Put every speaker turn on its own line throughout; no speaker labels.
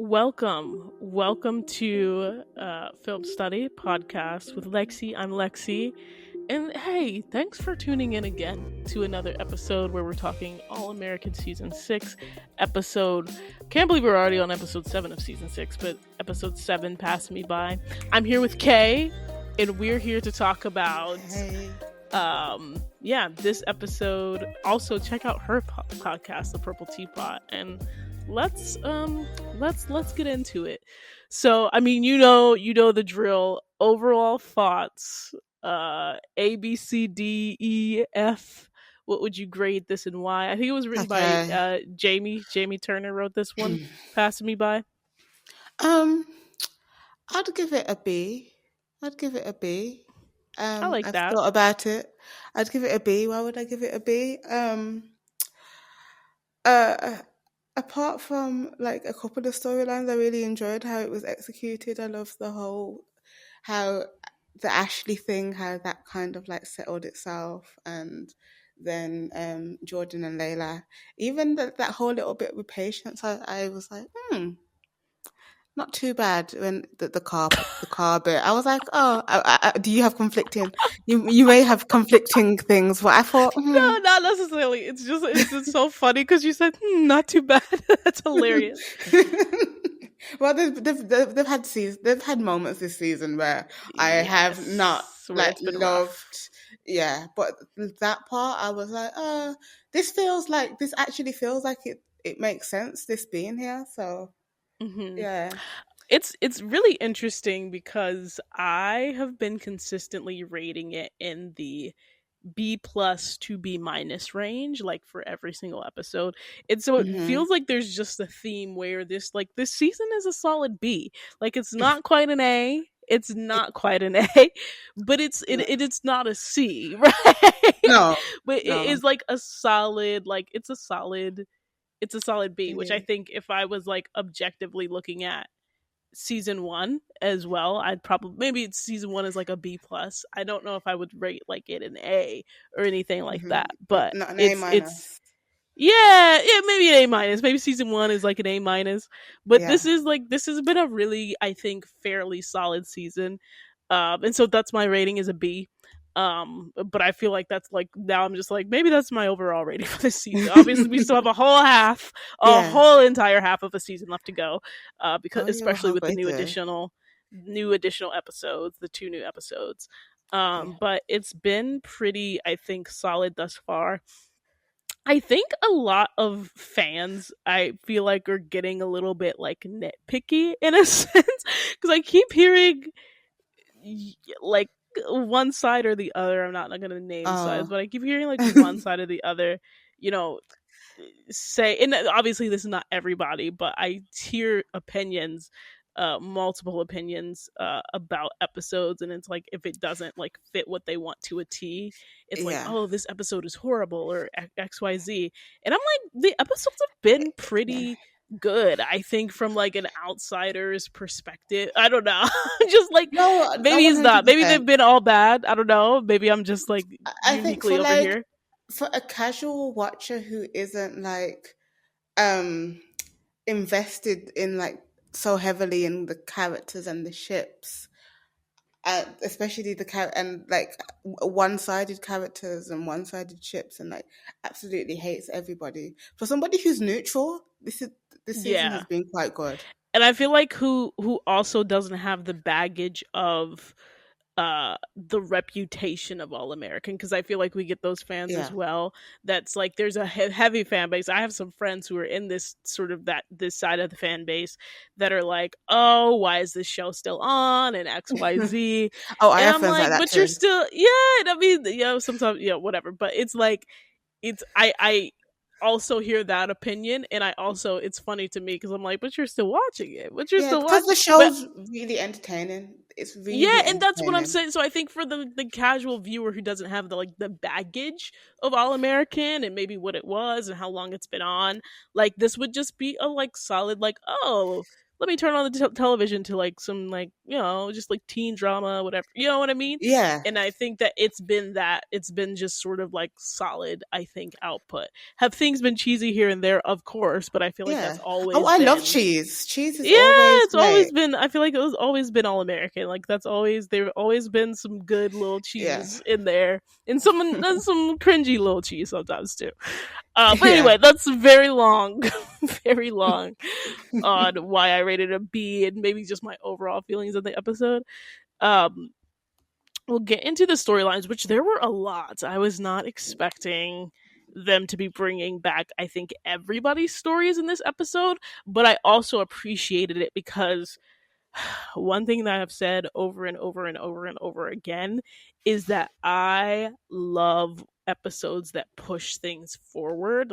Welcome to Film Study Podcast with Lexi. I'm Lexi. And hey, thanks for tuning in again to another episode where we're talking All American Season 6 episode. Can't believe we're already on episode 7 of Season 6, but episode 7, Passin Me By. I'm here with Kay, and we're here to talk about
Hey.
this episode. Also check out her podcast, The Purple Teapot, and let's get into it. So I mean, you know the drill. Overall thoughts, A B C D E F. What would you grade this and why? I think it was written by Jamie Turner wrote this one. Passing Me By.
Um, I'd give it a B. I'd give it a B.
I like
I've
that.
thought about it. I'd give it a B. Why would I give it a B? Apart from like a couple of storylines, I really enjoyed how it was executed. I love the whole how the Ashley thing, how that kind of like settled itself, and then Jordan and Layla. Even that whole little bit with Patience, I was like, not too bad when the car bit. I was like, oh, do you have conflicting? You may have conflicting things, but I thought,
No, not necessarily. It's just so funny because you said not too bad. That's hilarious.
Well, they've had moments this season where I have not
where
like loved, yeah. But that part, I was like, this actually feels like it makes sense. This being here, so yeah.
It's really interesting because I have been consistently rating it in the B plus to B minus range, like for every single episode. And so it feels like there's just a theme where this season is a solid B. Like it's not quite an A. It's not quite an A, but it's not a C, right?
No,
But it is like a solid, it's a solid B, which I think if I was like objectively looking at season 1 as well, I'd probably, maybe season 1 is like a B plus. I don't know if I would rate like it an A or anything like that, but
not an A minus.
Yeah, maybe an A minus. Maybe season 1 is like an A minus, but this has been a really, I think, fairly solid season, and so that's my rating is a B. But I feel like that's like, now I'm just like, maybe that's my overall rating for this season. Obviously we still have a whole entire half of a season left to go, because especially with the new additional episodes, the 2 new episodes. But it's been pretty, I think, solid thus far. I think a lot of fans, I feel like, are getting a little bit like nitpicky in a sense, because I keep hearing like one side or the other. I'm not going to name sides, but I keep hearing like one side or the other, say, and obviously this is not everybody, but I hear opinions, multiple opinions about episodes, and it's like if it doesn't like fit what they want to a T, it's like, oh, this episode is horrible or XYZ. And I'm like, the episodes have been pretty good, I think, from like an outsider's perspective. I don't know. Just like, maybe it's not, maybe they've been all bad, I don't know, maybe I'm just like uniquely over here.
For a casual watcher who isn't like invested in like so heavily in the characters and the ships, especially and like one-sided characters and one-sided ships, and like absolutely hates everybody. For somebody who's neutral, this season has been quite good.
And I feel like who also doesn't have the baggage of the reputation of All American, because I feel like we get those fans as well. That's like, there's a heavy fan base. I have some friends who are in this sort of this side of the fan base that are like, oh, why is this show still on, and XYZ.
I
and
have
I'm
friends
like,
that
but
too.
you're still, I mean, sometimes, whatever, but it's like, I also hear that opinion, and I also, it's funny to me because I'm like, but you're still watching it,
because the show's really entertaining. It's really
and that's what I'm saying. So I think for the casual viewer who doesn't have the baggage of All American and maybe what it was and how long it's been on, like, this would just be a like solid, like, oh, let me turn on the television to like some like, just like teen drama, whatever, you know what I mean?
Yeah,
And I think that it's been just sort of like solid, I think, output. Have things been cheesy here and there? Of course, but I feel like that's
yeah. Oh,
always
I love
been,
cheese. Cheese is
yeah,
always
it's always
great.
been, I feel like it was always been all American. Like that's always, there've always been some good little
Yeah,
cheese in there. And some cringy little cheese sometimes too. But
yeah,
anyway, that's very long, very long on why I rated a B and maybe just my overall feelings of the episode. Um, we'll get into the storylines, which there were a lot. I was not expecting them to be bringing back, I think, everybody's stories in this episode, but I also appreciated it because one thing that I've said over and over and over and over again is that I love episodes that push things forward.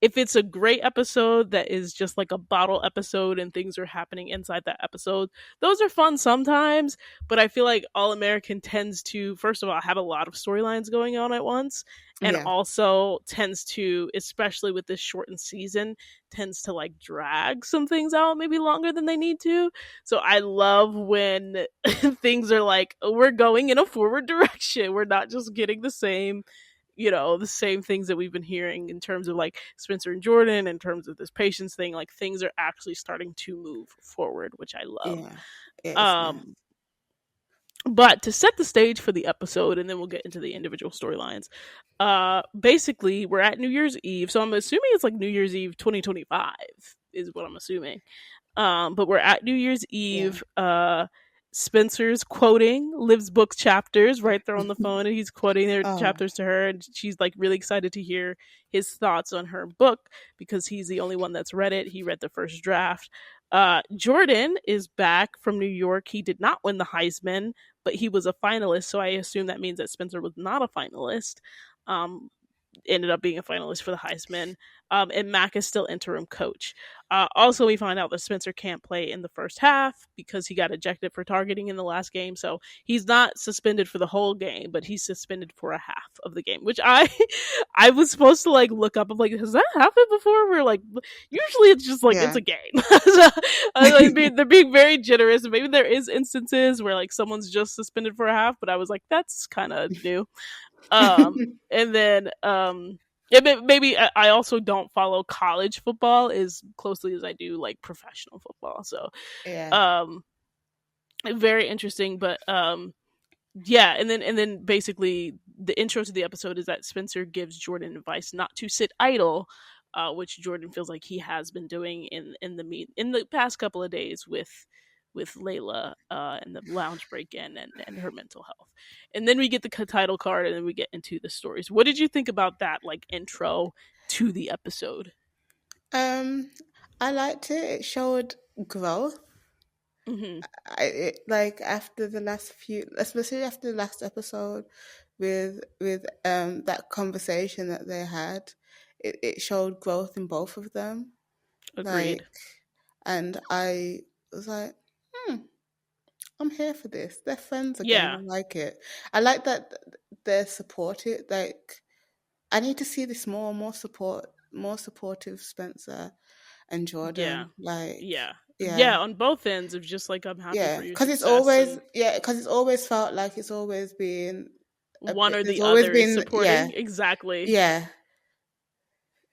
If it's a great episode that is just like a bottle episode and things are happening inside that episode, those are fun sometimes. But I feel like All American tends to, first of all, have a lot of storylines going on at once, and
yeah,
also tends to, especially with this shortened season, tends to like drag some things out maybe longer than they need to. So I love when things are like, we're going in a forward direction. We're not just getting the same things that we've been hearing in terms of like Spencer and Jordan, in terms of this patience thing. Like things are actually starting to move forward, which I love.
yeah. It is nice.
Um, but to set the stage for the episode, and then we'll get into the individual storylines. Basically, we're at New Year's Eve, so I'm assuming it's like New Year's Eve 2025 is what I'm assuming. But we're at New Year's
Yeah.
Eve. Spencer's quoting Liv's book chapters right there on the phone, and he's quoting their
Oh,
chapters to her, and she's like really excited to hear his thoughts on her book because he's the only one that's read it. He read the first draft. Jordan is back from New York. He did not win the Heisman, but he was a finalist, so I assume that means that Spencer was not a finalist. Um, Ended up being a finalist for the Heisman. And Mac is still interim coach. Also, we find out that Spencer can't play in the first half because he got ejected for targeting in the last game. So he's not suspended for the whole game, but he's suspended for a half of the game, which I I was supposed to like look up. I'm like, has that happened before? We're like, usually it's just like it's
yeah.
a game. So, they're being very generous. Maybe there is instances where like someone's just suspended for a half, but I was like, that's kind of new. And then maybe I also don't follow college football as closely as I do like professional football. So
Yeah.
um very interesting, but yeah, and then basically the intro to the episode is that Spencer gives Jordan advice not to sit idle, which Jordan feels like he has been doing in the past couple of days with Layla, and the lounge break in, and her mental health. And then we get the title card, and then we get into the stories. What did you think about that like intro to the episode?
Um, I liked it. It showed growth.
Hmm.
Like after the last few, especially after the last episode, with that conversation that they had, it showed growth in both of them.
Agreed.
Like, and I was like, hmm, I'm here for this. They're friends again.
Yeah,
I like it. I like that they're supportive. Like, I need to see this more support, more supportive Spencer and
yeah,
Jordan. Like,
yeah,
yeah,
yeah. On both ends of just like I'm happy
yeah,
for your
because it's
success,
always
and
because it's always felt like it's always been a
one
bit.
or
There's
the
always
other is
been
supporting exactly.
yeah,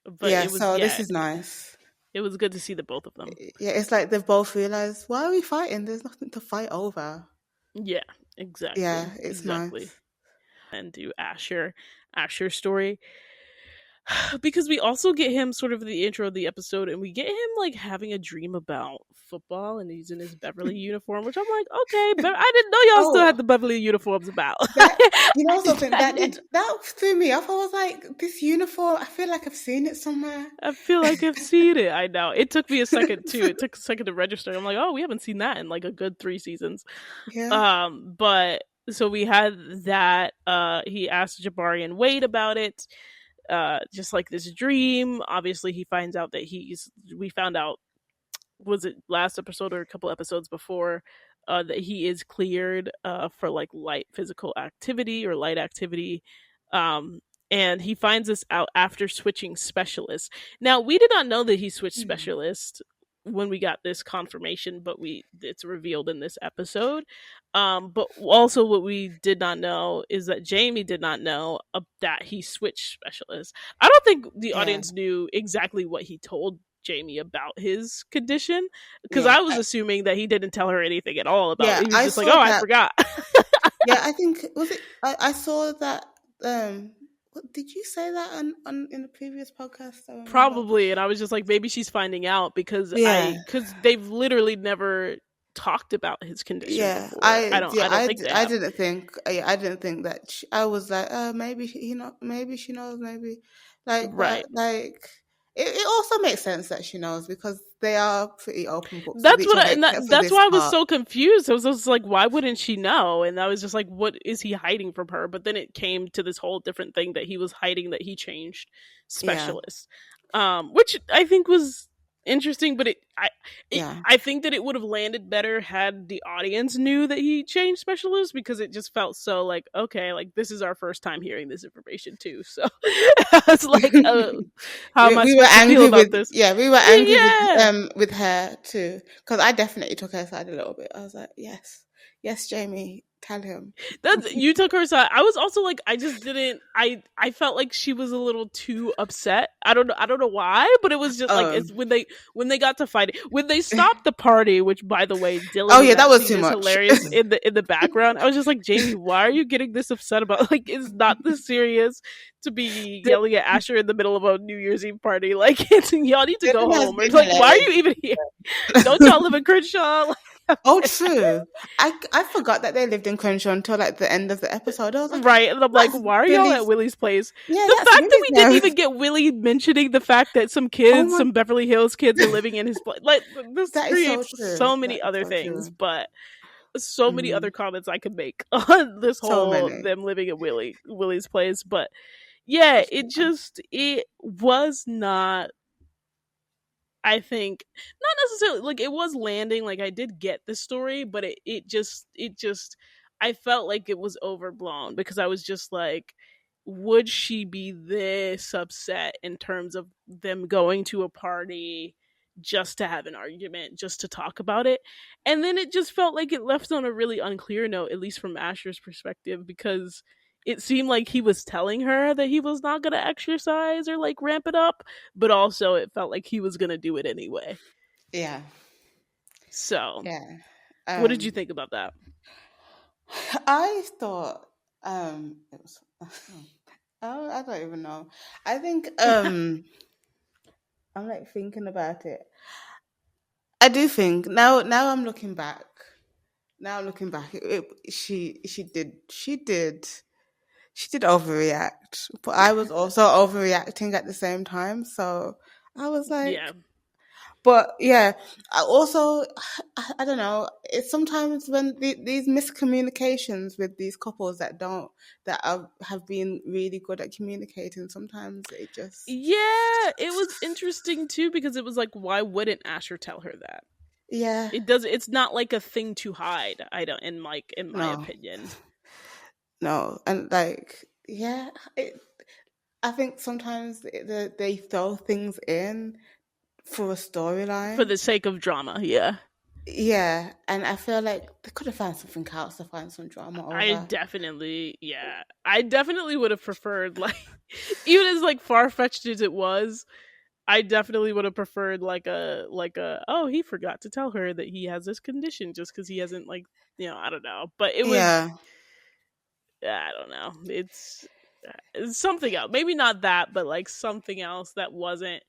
But
yeah.
it was
So this
yeah,
is nice.
it was good to see the both of them.
Yeah, it's like they've both realized why are we fighting? There's nothing to fight over.
Yeah,
Yeah,
exactly,
it's
exactly.
nice.
And do Asher's story. Because we also get him sort of the intro of the episode, and we get him like having a dream about football, and he's in his Beverly uniform, which I'm like, okay, but I didn't know y'all still had
Oh,
the Beverly uniforms about.
that you know something
I,
that threw me off. I was like, this uniform. I feel like I've seen it somewhere.
I feel like I've seen it. I know it took me a second too. It took a second to register. I'm like, oh, we haven't seen that in like a good 3 seasons.
Yeah.
But so we had that. He asked Jabari and Wade about it. Just like this dream. Obviously, he finds out that we found out, was it last episode or a couple episodes before, that he is cleared for like light physical activity or light activity. Um, and he finds this out after switching specialists. Now, we did not know that he switched
Hmm.
specialists. when we got this confirmation, but it's revealed in this episode. But also what we did not know is that Jamie did not know that he switched specialists. I don't think the
Yeah,
audience knew exactly what he told Jamie about his condition, because
yeah,
I was assuming that he didn't tell her anything at all about
yeah.
it. He was
I
just like,
saw
"Oh, I
that.
forgot."
Yeah, I think was it. I saw that. Did you say that on in the previous podcast? I remember.
Probably, and I was just like, maybe she's finding out because
Yeah,
they've literally never talked about his condition
yeah.
before. I don't think they
I
have.
didn't think. Yeah, I didn't think that. I was like, maybe maybe she knows. Maybe, like,
Right.
but like, it also makes sense that she knows because they are pretty open books with
That's
each
what
other, except for
that's
this
why I was
part.
so confused. I was just like, why wouldn't she know? And I was just like, what is he hiding from her? But then it came to this whole different thing that he was hiding, that he changed
Yeah,
specialists, which I think was interesting. But
yeah.
I think that it would have landed better had the audience knew that he changed specialists, because it just felt so like, okay, like this is our first time hearing this information too. So I was like, how am I
We were
supposed to feel
angry
about
with
this?
we were angry
Yeah.
with her too because I definitely took her side a little bit. I was like, yes, Jamie, tell him.
That's, you took her side. I was also like, I just didn't. I felt like she was a little too upset. I don't know why, but it was just like,
Oh,
it's when they got to fight, when they stopped the party. Which, by the way,
oh
Dillon in
yeah, that
that
was
scene
too
is
much.
hilarious in the background. I was just like, Jamie, why are you getting this upset about? Like, it's not this serious to be yelling at Asher in the middle of a New Year's Eve party. Like, y'all need to go
Dylan has
home. Or
been
like, why are
hilarious.
you even here? Don't y'all live in Crenshaw?
Oh, true. I forgot that they lived in Crenshaw until like the end of the episode. I was like,
Right. And I'm like,
that's
why are y'all at
Billy's.
Willie's place?
Yeah,
The
that's
fact that
Billy's
we didn't
now.
even get Willie mentioning the fact that
Oh my,
some Beverly Hills kids are living in his place. Like, this
that is so
creates
true.
so
That
many
is
other
so
things,
true.
but so many
Hmm.
other comments I could make on this
So
whole
many.
them living at Willie's place. But yeah, it was not, I think, not necessarily like it was landing. Like, I did get the story, but it just I felt like it was overblown, because I was just like, would she be this upset in terms of them going to a party just to have an argument, just to talk about it? And then it just felt like it left on a really unclear note, at least from Asher's perspective, because it seemed like he was telling her that he was not going to exercise or like ramp it up, but also it felt like he was going to do it anyway.
Yeah,
So,
yeah.
what did you
Um,
think about that?
I thought it was. Oh, I don't even know. I think I'm like thinking about it. I do think now I'm looking back. Now I'm looking back. She did overreact, but I was also overreacting at the same time. So I was
Yeah.
like, but yeah, I also, I don't know. It's sometimes when these miscommunications with these couples have been really good at communicating. Sometimes it just,
Yeah, it was interesting too, because it was like, why wouldn't Asher tell her that?
yeah,
It's not like a thing to hide, I don't in my
no,
opinion.
no, and like yeah, I think sometimes they throw things in for a
For
storyline.
the sake of drama, yeah.
Yeah, and I feel like they could have found something else to find some drama over.
I definitely would have preferred, like, even as like far fetched as it was, I definitely would have preferred like a, oh, he forgot to tell her that he has this condition just because he hasn't, like, I don't know, but it was,
Yeah,
I don't know, it's something else, maybe not that, but like something else that wasn't.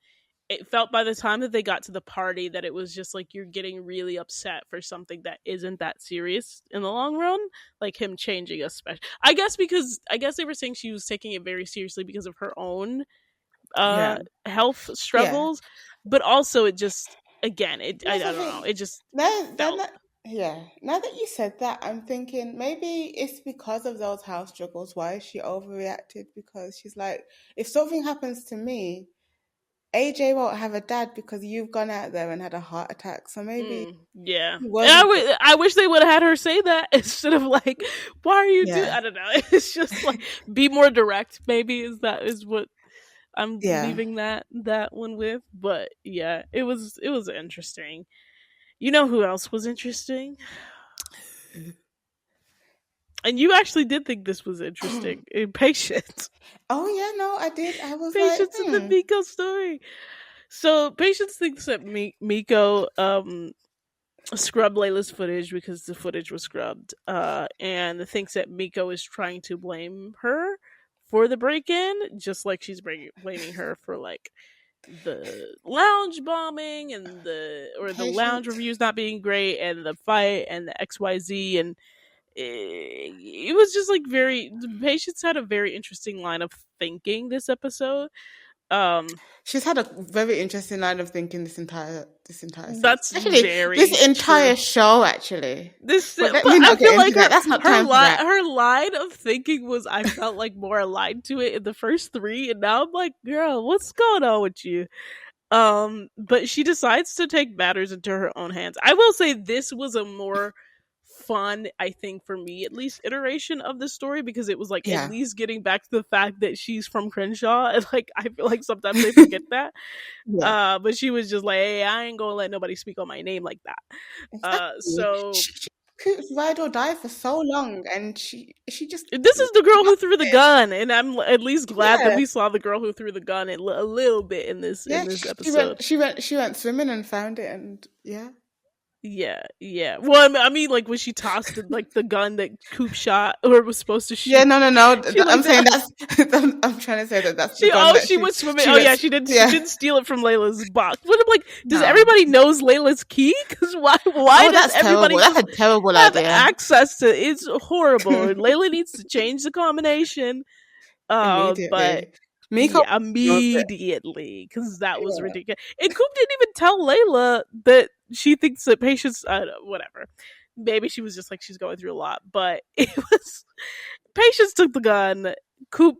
It felt by the time that they got to the party that it was just like, you're getting really upset for something that isn't that serious in the long run, like him changing a special. I guess they were saying she was taking it very seriously because of her own
yeah,
health
yeah.
struggles, but also it just, again, I
That's the
don't know,
thing.
it just
Then
felt.
that, yeah. Now that you said that, I'm thinking maybe it's because of those house struggles why she overreacted because she's like, if something happens to me, AJ won't have a dad because you've gone out there and had a heart attack. So maybe
Yeah,
he
and
wasn't.
I wish they would have had her say that instead of like, why are you doing,
Yeah,
I don't know. It's just like, be more direct, maybe, is what I'm
Yeah.
leaving that one with. But yeah, it was interesting. You know who else was interesting? And you actually did think this was interesting. Patience.
Oh yeah, no, I did. I was like,
Patience in the Miko story. So Patience thinks that Miko scrubbed Layla's footage because the footage was scrubbed, and thinks that Miko is trying to blame her for the break-in, just like she's blaming her for like the lounge bombing and the lounge
patient.
reviews not being great and the fight and the XYZ. And it was just like very, the Patience had a very interesting line of thinking this episode. um
She's had a very interesting line of thinking this entire season.
that's
Actually,
very
this
true.
entire show actually.
This,
But let
but
me
I
not get
feel like
into that. That's not time for that.
her line of thinking was, I felt like more aligned to it in the first three, and now I'm like, girl, what's going on with you? But she decides to take matters into her own hands. I will say this was a more fun, I think, for me at least, iteration of the story, because it was like at
Yeah.
least getting back to the fact that she's from Crenshaw, and like I feel like sometimes they forget that.
Yeah.
But she was just like, hey, I ain't gonna let nobody speak on my name like that.
Exactly.
So
She could ride or die for so long, and she just
this is the girl who
lost
threw the
it.
gun, and I'm at least glad that
Yeah.
we saw the girl who threw the gun a little bit in
Yeah.
this
She
episode.
went. She went swimming and found it, and yeah.
Yeah, yeah. Well, I mean, like when she tossed like the gun that Coop shot or was supposed to
Yeah,
shoot,
no, no, no.
she
I'm
like
saying
that.
that's. I'm trying to say that that's the
She
gun that
she went swimming.
she
Oh
went.
yeah, she
Yeah.
didn't steal it from Layla's box. But I'm like, does
No.
everybody knows Layla's key? Because why
Oh,
does
that's terrible.
everybody
That's
just
a terrible
have
idea.
access to it? It's horrible. And Layla needs to change the combination. But
Immediately. Miko
yeah,
knows it.
immediately, because that was
Yeah.
ridiculous. And Coop didn't even tell Layla that she thinks that Patience, whatever. Maybe she was just like, she's going through a lot, but it was, Patience took the gun. Coop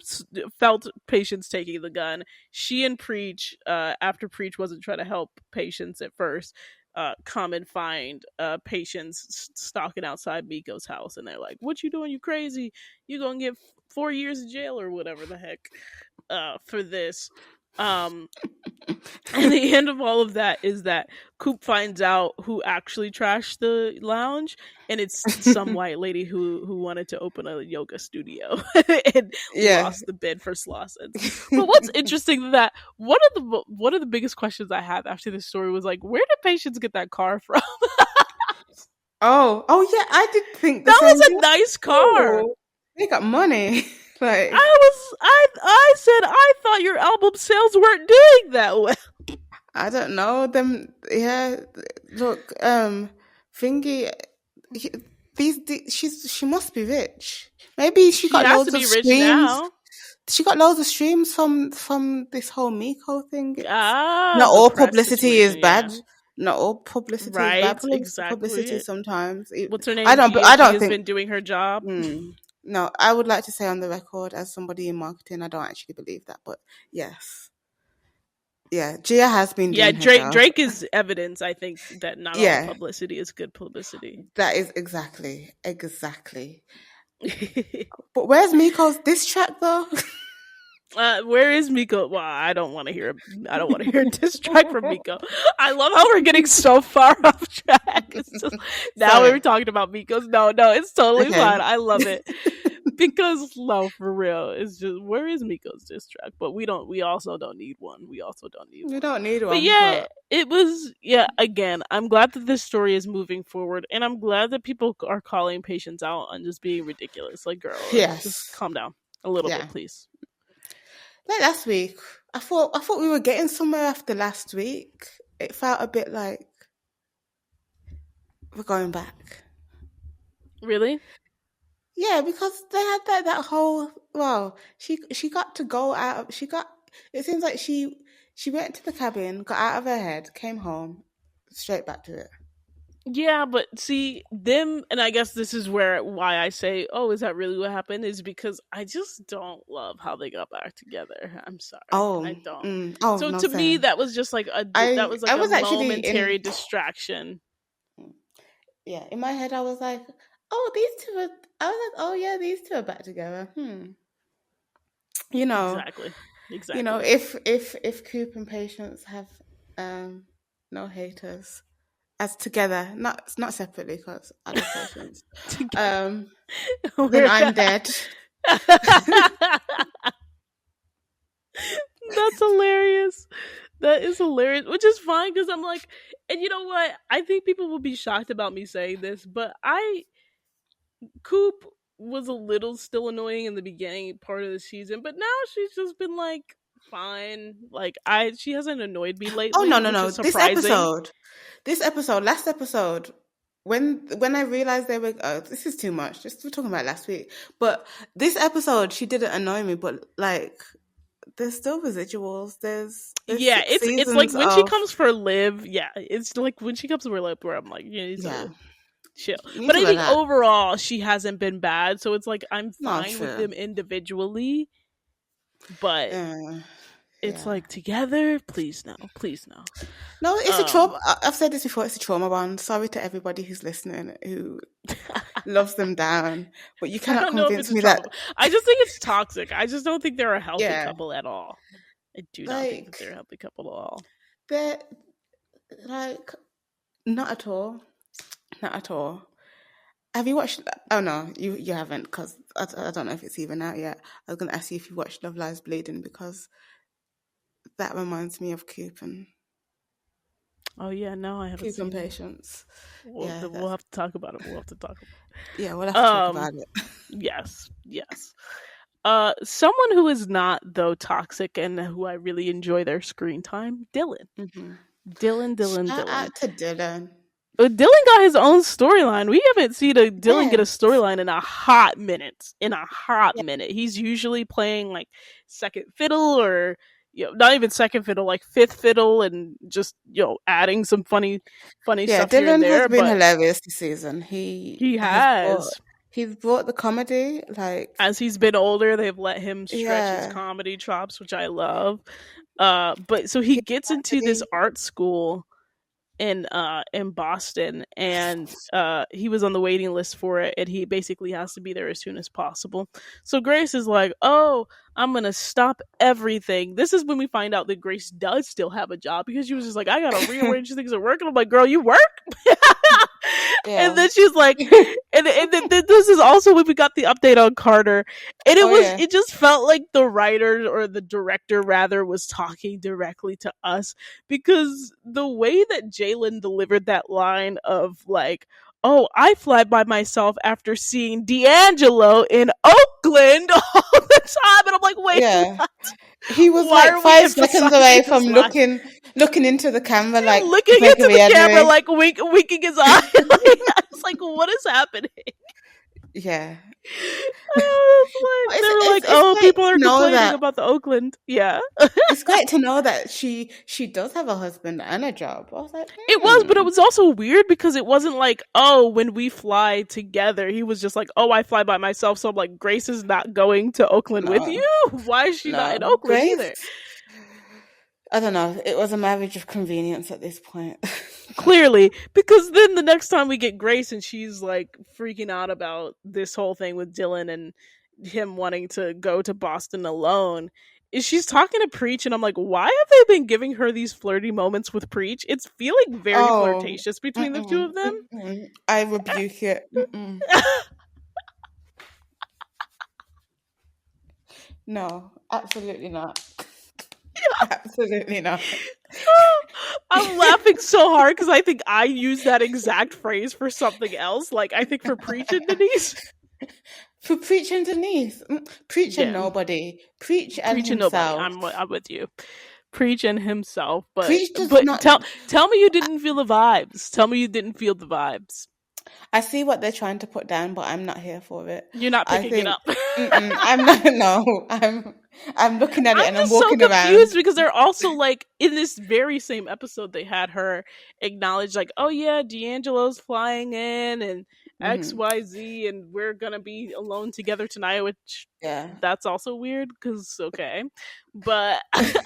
felt Patience taking the gun. She and Preach, after Preach wasn't trying to help Patience at first, come and find Patience stalking outside Miko's house, and they're like, "What you doing? You crazy? You gonna get 4 years in jail or whatever the heck for this." Um, and the end of all of that is that Coop finds out who actually trashed the lounge, and it's some white lady who wanted to open a yoga studio and
Yeah.
lost the bid for Slossons. But what's interesting is that one of the biggest questions I had after this story was like, where did Patience get that car from?
Oh, oh yeah, I did think the
That
same
was
thing.
a nice car.
Oh, they got money. Like,
I said I thought your album sales weren't doing that well.
I don't know them. Yeah, look, Thingy, he- she must be rich. Maybe she
She
got
has to
loads of
be rich
streams.
now.
She got loads of streams from this whole Miko thing. It's
Ah,
not
the
all
press
publicity is
situation, yeah.
bad. Not all publicity is bad.
Right,
Publicity
exactly.
sometimes.
What's her
I
name?
don't. I
G
don't
has
think.
been doing her job.
No, I would like to say on the record, as somebody in marketing, I don't actually believe that. But yes, yeah, Gia has been
Yeah,
doing her job.
Drake is evidence, I think, that not all
Yeah,
publicity is good publicity.
that is exactly. But where's Miko's diss track though?
Where is Miko? Well, I don't want to hear. I don't want to hear a diss track from Miko. I love how we're getting so far off track. It's just now we
Sorry.
were talking about Miko's. No, no, it's totally
Okay.
fine. I love it because no, for real, it's just where is Miko's diss track? But we don't. We also don't need one. We also don't need
We
one.
don't need
But
one,
yeah,
but
it was. Yeah, again, I'm glad that this story is moving forward, and I'm glad that people are calling Patience out on just being ridiculous. Like, girl, just
yes,
calm down a little
yeah.
bit, please.
Like last week, I thought we were getting somewhere after last week. It felt a bit like we're going back.
Really?
Yeah, because they had that whole well, she got to go out. She got. It seems like she went to the cabin, got out of her head, came home, straight back to it.
Yeah, but see them, and I guess this is why I say, "Oh, is that really what happened?" Is because I just don't love how they got back together. I'm sorry, I
Oh,
don't.
oh
So
no,
to me,
same.
that was just like that was
I
like a
was actually
momentary
in.
distraction.
Yeah, in my head, I was like, oh, these two are. I was like, oh yeah, these two are back together. You know,
Exactly.
You know,
Exactly.
if Coop and Patience have um no haters as together, not separately because I love Patience,
Together.
um, then
We're
I'm dead.
That's hilarious. That is hilarious, which is fine because I'm like, and you know what? I think people will be shocked about me saying this, but Coop was a little still annoying in the beginning part of the season, but now she's just been like fine. Like she hasn't annoyed me
Oh
lately,
no no
which
no!
is surprising.
Last episode, when I realized they were, oh, this is too much. Just we're talking about last week, but this episode she didn't annoy me, but like there's still residuals. There's
Yeah,
six
it's like
seasons
when she
of
comes for Liv. Yeah, it's like when she comes for Liv, where I'm like, you need
yeah.
to chill.
You need
But
to
I think
relax.
overall she hasn't been bad, so it's like I'm
No,
fine with
true.
them individually, but
Yeah,
it's
yeah.
like together, please no, please no.
No, it's a
Um,
trauma. I've said this before. It's a trauma bond. Sorry to everybody who's listening who loves them down, but you
I
cannot
don't know if it's
convince
a
me
trauma.
that.
I just think it's toxic. I just don't think they're a healthy
Yeah,
couple at all. I do not think that
like
they're a healthy couple at all.
they're like not at all, not at all. Have you watched? Oh no, you haven't because I don't know if it's even out yet. I was gonna ask you if you watched Love Lies Bleeding because that reminds me of
Oh yeah, no, I haven't
Coop and
seen it.
Patience.
We'll
Yeah,
we'll
that's
have to talk about it. We'll have to talk
yeah. We'll have to talk
about it.
about it.
Yes, yes. Someone who is not though toxic and who I really enjoy their screen time, Dillon.
Hmm.
Dillon, Dillon,
Shout
Dillon.
out to Dylan.
Dillon got his own storyline. We haven't seen a Dillon get a
Yes.
storyline in a hot minute. In a hot
Yeah.
minute, he's usually playing like second fiddle or not even second fiddle, like fifth fiddle, and just adding some funny
Yeah,
stuff here and
Dylan has
there.
been
But
hilarious this season.
he has,
He's brought the comedy, like
as he's been older, they've let him stretch his
yeah.
comedy chops, which I love. But so he
His
gets into this
comedy.
art school in Boston, and he was on the waiting list for it, and he basically has to be there as soon as possible. So Grace is like, "Oh, I'm gonna stop everything." This is when we find out that Grace does still have a job because she was just like, "I gotta rearrange things at work," and I'm like, "Girl, you work?" And
Yeah.
then she's like, and this is also when we got the update on Carter, and
Oh yeah.
it just felt like the writer or the director rather was talking directly to us, because the way that Jalen delivered that line of like, "Oh, I fly by myself after seeing D'Angelo in Oakland all the time," and I'm like, "Wait,
Yeah.
what?
He was
Why
like
are we
5 seconds away
emphasizing this
from
line?"
looking into the camera like
Looking into
Gregory
the camera,
Henry.
like winking his eye. Like, I was like, "What is happening?"
Yeah.
They were like,
It's
"Oh,
great
people
to
are
know
complaining
that
about the Oakland." Yeah,
it's great to know that she does have a husband and a job. I was like,
it was, but it was also weird because it wasn't like, "Oh, when we fly together." He was just like, "Oh, I fly by myself." So I'm like, Grace is not going to Oakland with
no,
you. Why is she not in
no.
Oakland either?
Grace, I don't know. It was a marriage of convenience at this point.
Clearly, because then the next time we get Grace and she's like freaking out about this whole thing with Dylan and him wanting to go to Boston alone, is she's talking to Preach, and I'm like, why have they been giving her these flirty moments with Preach? It's feeling very
Oh,
flirtatious between the two
mm-mm,
of them.
mm-mm. I rebuke it. Mm-mm. No, absolutely not. Absolutely not.
I'm laughing so hard because I think I use that exact phrase for something else. Like I think for Preach and Denise.
For Preach and Denise, Preach and
Yeah,
nobody, Preach and
Preach and nobody.
himself.
I'm with you. Preach and himself, but
Preach does not.
tell me you didn't feel the vibes. Tell me you didn't feel the vibes.
I see what they're trying to put down, but I'm not here for it.
You're not
I
picking it
think
up.
I'm not. No, I'm looking at it
I'm
and I'm
just so
walking around.
confused because they're also like in this very same episode they had her acknowledge like, "Oh yeah, D'Angelo's flying in and
Hmm.
XYZ and we're gonna be alone together tonight," which
Yeah,
that's also weird because okay. But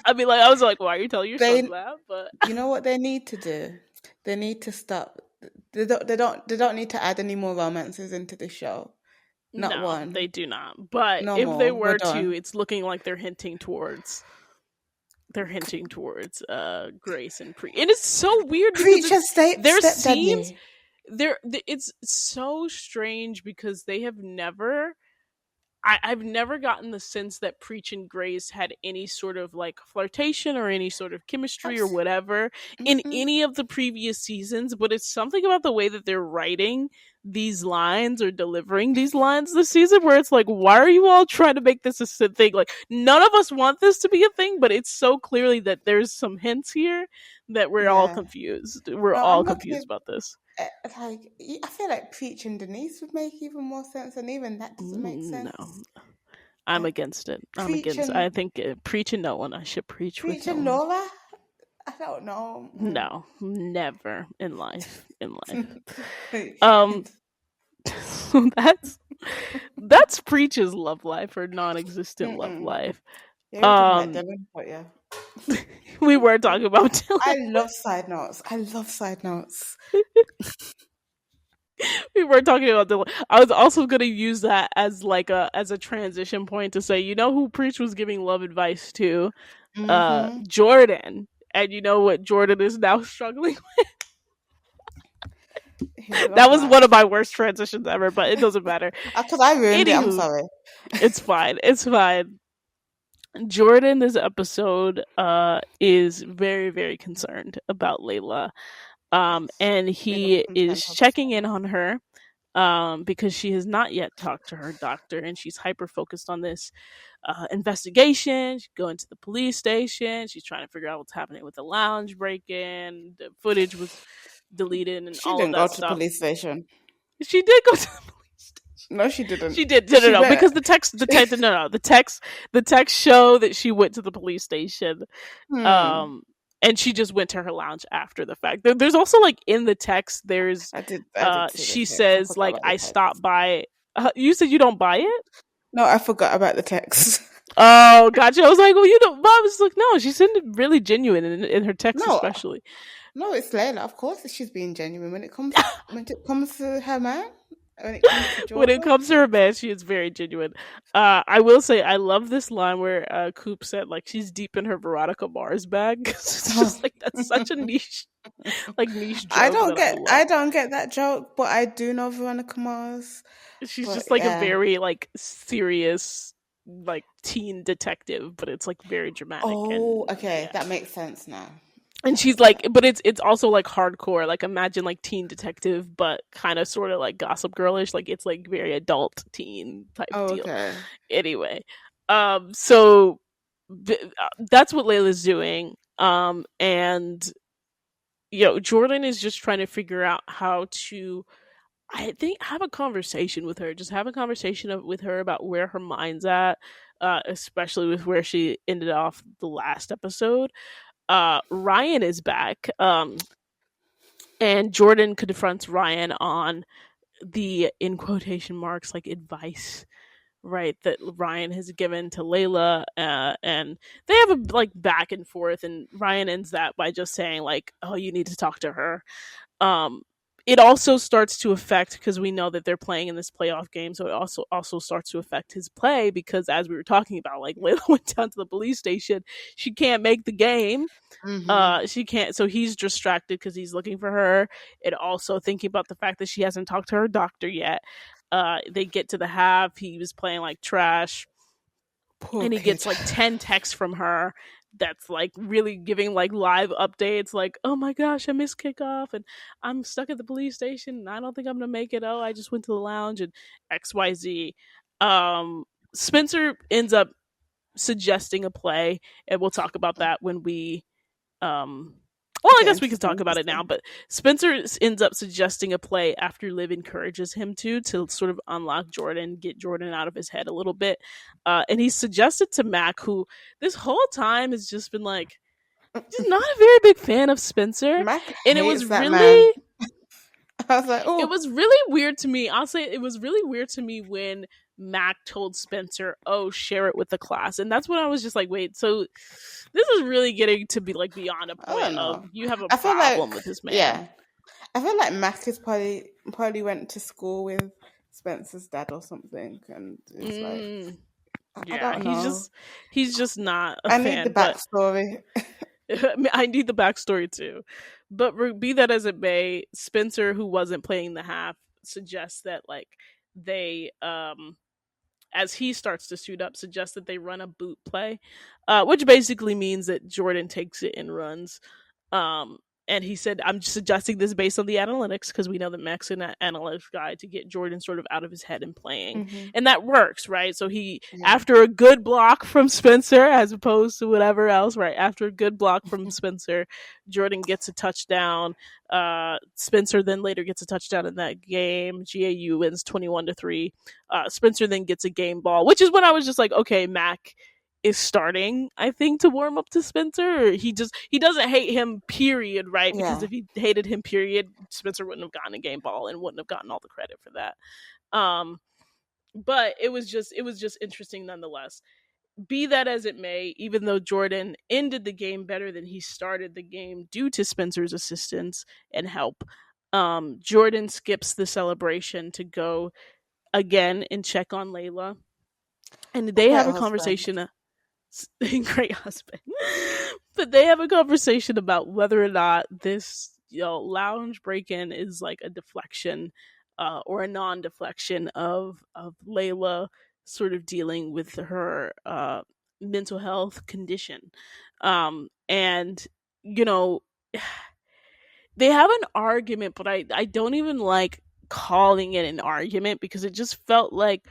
I mean, like, I was like, "Why are you telling your sons
they.
that?" But
You know what they need to do? They need to stop. They don't need to add any more romances into the show. Not
No, they
one.
do not. But
No
if they
more. We're
were to,
done.
it's looking like they're hinting towards Grace and Pre. And it's so weird because
Preacher
it's their scenes.
stepdaddy.
It's so strange because they have never I've never gotten the sense that Preach and Grace had any sort of like flirtation or any sort of chemistry or whatever in
Mm-hmm.
any of the previous seasons, but it's something about the way that they're writing these lines or delivering these lines this season where it's like, why are you all trying to make this a thing? Like, none of us want this to be a thing, but it's so clearly that there's some hints here that we're all
Yeah.
confused. We're
No,
all
I'm
confused
looking
about this.
like I feel like Preach and Denise would make even more sense, and even that doesn't make
No.
sense.
I'm
Uh,
against it. I'm
Preach
against. I
and
think preaching no one. I should preach with
Preach
no
and
one.
Laura. I don't know.
No, never in life. In life. Um, so that's preach's love life or non-existent love
Mm-mm.
life.
Yeah, we were talking about
Um,
Dillon, but yeah.
we were talking about
I
Dillon.
love side notes. I love side notes.
We were talking about Dillon. I was also going to use that as like a transition point to say, you know who preach was giving love advice to?
Mm-hmm.
Jordan. And you know what Jordan is now struggling.
His
That
love
was one of
life.
my worst transitions ever, but it doesn't matter.
Because I ruined it. I'm
Anywho,
sorry.
it's fine. It's fine. Jordan this episode is very, very concerned about Layla. And
Been
he
a
is
content
checking
officer.
in on her because she has not yet talked to her doctor and she's hyper focused on this investigation. She's going to the police station. She's trying to figure out what's happening with the lounge break in. The footage was deleted and
She
all of
didn't go
that
to the
stuff.
police station.
She did go to the police station.
No, she didn't.
She did. No, no,
She
no.
went.
Because the text show that she went to the police station.
Hmm.
Um, and she just went to her lounge after the fact. There's also like in the text, there's
I did. I did see the
she
text. I
says
forgot
like
about the
I
text.
stopped by. You said you don't buy it.
No, I forgot about the text.
Oh, gotcha. I was like, well, you don't. Mom was like, no, she seemed really genuine in her text,
No,
especially.
no, it's Layla. Of course, she's being genuine when it comes to her man. When it comes to
When it
Jordan.
comes to her man, she is very genuine. I will say I love this line where Coop said like she's deep in her Veronica Mars bag. It's just like that's such a niche
I
joke
don't
that I
get.
love.
I don't get that joke, but I do know Veronica Mars.
She's
But
just like a
yeah.
very like serious like teen detective, but it's like very dramatic
Oh,
and
okay,
yeah.
that makes sense now.
And she's like, but it's also like hardcore. Like imagine like teen detective, but kind of sort of like Gossip Girlish. Like it's like very adult teen type
Oh,
deal.
okay.
Anyway, so that's what Layla's doing. And Jordan is just trying to figure out how to, I think, have a conversation with her. Just have a conversation with her about where her mind's at, especially with where she ended off the last episode. Ryan is back. And Jordan confronts Ryan on the in quotation marks like advice, right, that Ryan has given to Layla, and they have a like back and forth, and Ryan ends that by just saying like, "Oh, you need to talk to her." Um, it also starts to affect because we know that they're playing in this playoff game, so it also starts to affect his play because as we were talking about, like Layla went down to the police station, she can't make the game.
Mm-hmm.
She can't, so he's distracted because he's looking for her and also thinking about the fact that she hasn't talked to her doctor yet. They get to the half, he was playing like trash,
Poor
and he
kid.
gets like 10 texts from her that's like really giving like live updates like, oh my gosh, I missed kickoff and I'm stuck at the police station and I don't think I'm gonna make it. Oh, I just went to the lounge and XYZ. Spencer ends up suggesting a play, and we'll talk about that when we well, I
Get
guess we
into
can
some
talk
of the
about it now,
stuff.
but Spencer ends up suggesting a play after Liv encourages him to sort of unlock Jordan, get Jordan out of his head a little bit. And he suggested to Mac, who this whole time has just been like, just not a very big fan of Spencer.
Mac
And
hates that man. I was like,
it
oh,
was really weird to me. I'll say it was really weird to me when Mac told Spencer, "Oh, share it with the class," and that's when I was just like, "Wait, so this is really getting to be like beyond a
I
point
don't
of
know.
you have a
I feel
problem
like,
with this man."
yeah, I feel like Mac is probably went to school with Spencer's dad or something, and it's like
Mm,
I
yeah,
don't know.
he's just not a
I need the
fan. But
backstory.
I need the backstory too. But be that as it may, Spencer, who wasn't playing the half, suggests that like they as he starts to suit up, suggests that they run a boot play, which basically means that Jordan takes it and runs. Um, and he said, I'm suggesting this based on the analytics because we know that Max is an analytics guy to get Jordan sort of out of his head and playing.
Hmm.
And that works, right? So he,
Yeah.
after a good block from Spencer, as opposed to whatever else, right? After a good block from Spencer, Jordan gets a touchdown. Spencer then later gets a touchdown in that game. GAU wins 21-3. Spencer then gets a game ball, which is when I was just like, okay, Mac is starting, I think, to warm up to Spencer. He doesn't hate him, period, right? Because
Yeah.
if he hated him, period, Spencer wouldn't have gotten a game ball and wouldn't have gotten all the credit for that. But it was just interesting nonetheless. Be that as it may, even though Jordan ended the game better than he started the game due to Spencer's assistance and help, Jordan skips the celebration to go again and check on Layla. And
A
they
great
have a
husband.
conversation. Great husband. But they have a conversation about whether or not this, lounge break-in is like a deflection, or a non-deflection of Layla sort of dealing with her mental health condition. And you know they have an argument, but I don't even like calling it an argument because it just felt like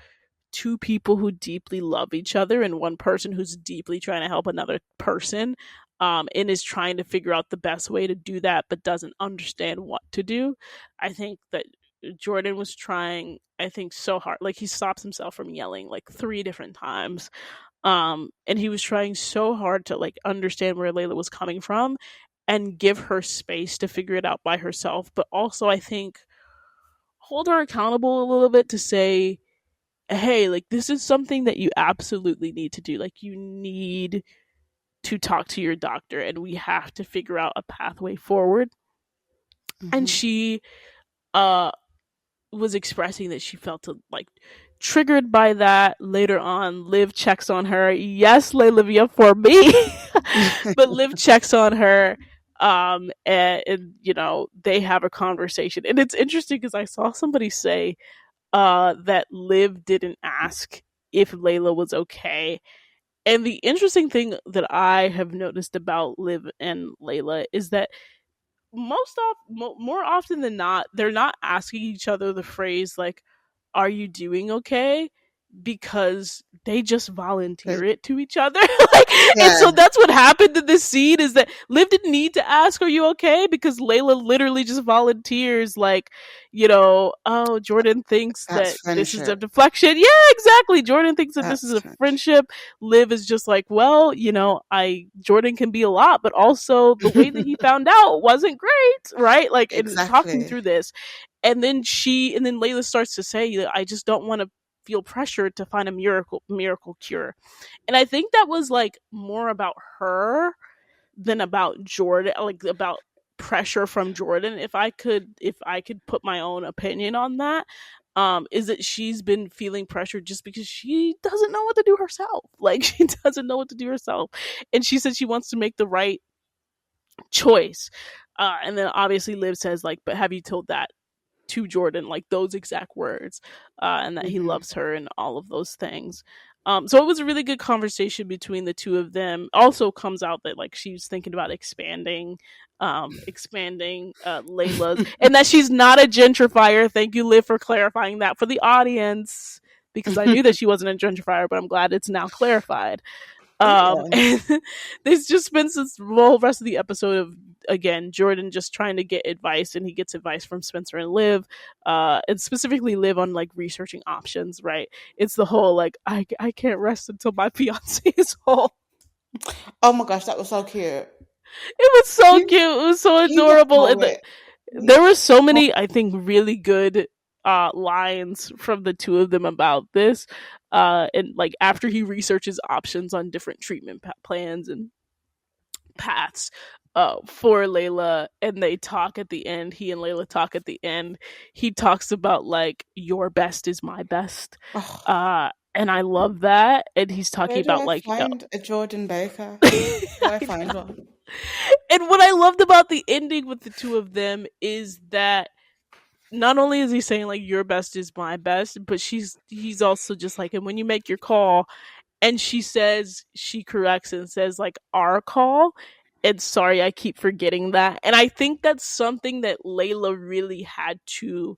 two people who deeply love each other and one person who's deeply trying to help another person, and is trying to figure out the best way to do that but doesn't understand what to do. I think that Jordan was trying, I think, so hard. Like he stops himself from yelling like three different times. And he was trying so hard to like understand where Layla was coming from and give her space to figure it out by herself, but also I think hold her accountable a little bit to say, hey, like this is something that you absolutely need to do. Like you need to talk to your doctor and we have to figure out a pathway forward. And
Hmm.
she uh was expressing that she felt like triggered by that. Later on, Liv checks on her. Yes, Laylivia for me. But Liv checks on her, and they have a conversation. And it's interesting because I saw somebody say that Liv didn't ask if Layla was okay. And the interesting thing that I have noticed about Liv and Layla is that more often than not, they're not asking each other the phrase like, "Are you doing okay?" because they just volunteer it to each other. Like, and
Yeah,
so that's what happened in this scene is that Liv didn't need to ask, "Are you okay?" because Layla literally just volunteers, like, oh, Jordan thinks
that's
that this is a
friendship.
deflection. Yeah, exactly. Jordan thinks that this is
That's
a
friendship.
friendship. Liv is just like, well, I Jordan can be a lot, but also the way that he found out wasn't great, right? Like, and talking
Exactly.
through this, and then Layla starts to say, I just don't want to feel pressured to find a miracle cure. And I think that was like more about her than about Jordan, like about pressure from Jordan. If I could put my own opinion on that, is that she's been feeling pressure just because she doesn't know what to do herself. Like she doesn't know what to do herself. And she said she wants to make the right choice. And then obviously Liv says like, but have you told that to Jordan, like those exact words, and that he
Hmm.
loves her and all of those things. So it was a really good conversation between the two of them. Also comes out that like she's thinking about expanding Layla's, and that she's not a gentrifier. Thank you, Liv, for clarifying that for the audience because I knew that she wasn't a gentrifier, but I'm glad it's now clarified.
Yeah.
And there's just been this whole rest of the episode of again Jordan just trying to get advice, and he gets advice from Spencer and Liv, and specifically Liv on like researching options. Right? It's the whole like I can't rest until my fiance is home.
Oh my gosh, that was so cute.
It was so
He's
cute. It was so
he's a
adorable, and
poet.
there
He's
were so
a
many I think really good lines from the two of them about this. And like after he researches options on different treatment plans and paths, for Layla, and they talk at the end. He and Layla talk at the end. He talks about like your best is my best,
Oh,
and I love that. And he's talking
where do
about
I
like,
find a Jordan Baker? Do I
I
find
know.
one?
And what I loved about the ending with the two of them is that not only is he saying like your best is my best, but he's also just like, and when you make your call, and she says, she corrects and says like our call, and sorry I keep forgetting that. And I think that's something that Layla really had to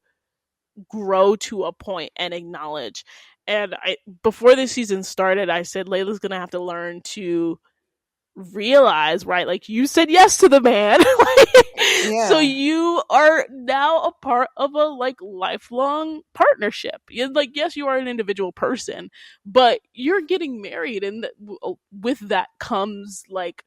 grow to a point and acknowledge. And I, before this season started, I said Layla's gonna have to learn to realize, right, like you said yes to the man. So
Yeah,
you are now a part of a like lifelong partnership. You're like, yes, you are an individual person, but you're getting married, and with that comes like,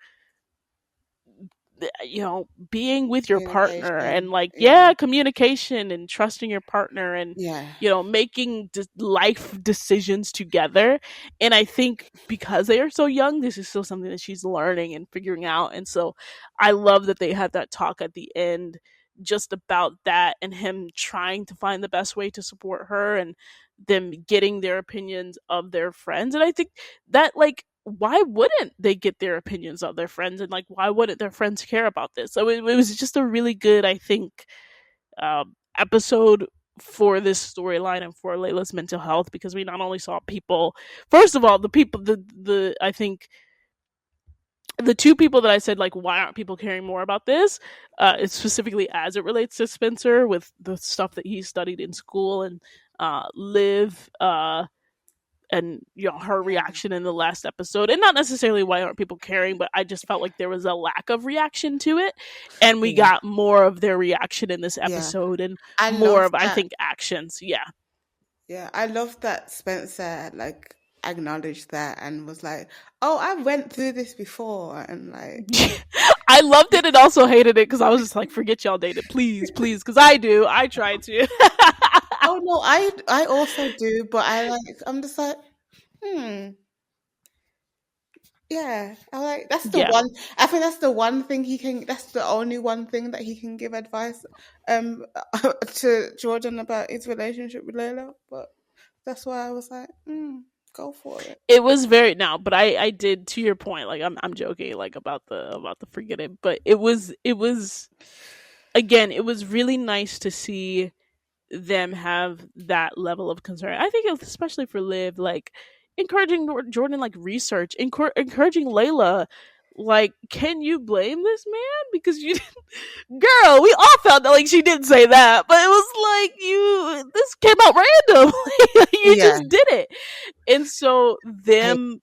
you know, being with your partner, and
communication.
like,
Yeah,
yeah, communication and trusting your partner, and
yeah,
you know, making life decisions together. And I think because they are so young, this is still something that she's learning and figuring out. And so I love that they had that talk at the end just about that, and him trying to find the best way to support her, and them getting their opinions of their friends. And I think that like, why wouldn't they get their opinions of their friends, and like why wouldn't their friends care about this? So it was just a really good, I think, episode for this storyline and for Layla's mental health, because we not only saw people, first of all, the people, the I think the two people that I said like, why aren't people caring more about this, it's specifically as it relates to Spencer with the stuff that he studied in school, and Liv, and you know, her
yeah,
reaction in the last episode. And not necessarily why aren't people caring, but I just felt like there was a lack of reaction to it, and we
yeah,
got more of their reaction in this
yeah.
episode, and
I
more
love
of, I
that.
think, actions. Yeah.
Yeah, I love that Spencer like acknowledged that and was like, "Oh, I went through this before," and like,
I loved it and also hated it, because I was just like, forget y'all dated, please, please, because I try to.
"Oh no, I also do," but I'm just like, hmm. Yeah, I like that's the
Yeah.
one. I think that's the one thing he can. That's the only one thing that he can give advice, um, to Jordan about his relationship with Layla. But that's why I was like, go for it.
It was very, now, but I did, to your point, like, I'm joking like about the forgetting, but it was again, it was really nice to see them have that level of concern. I think especially for Liv, like encouraging Jordan, like research, encouraging Layla, like, can you blame this man? Because you, girl, we all felt that like she didn't say that, but it was like, you, this came out random. You
Yeah,
just did it. And so
I,
them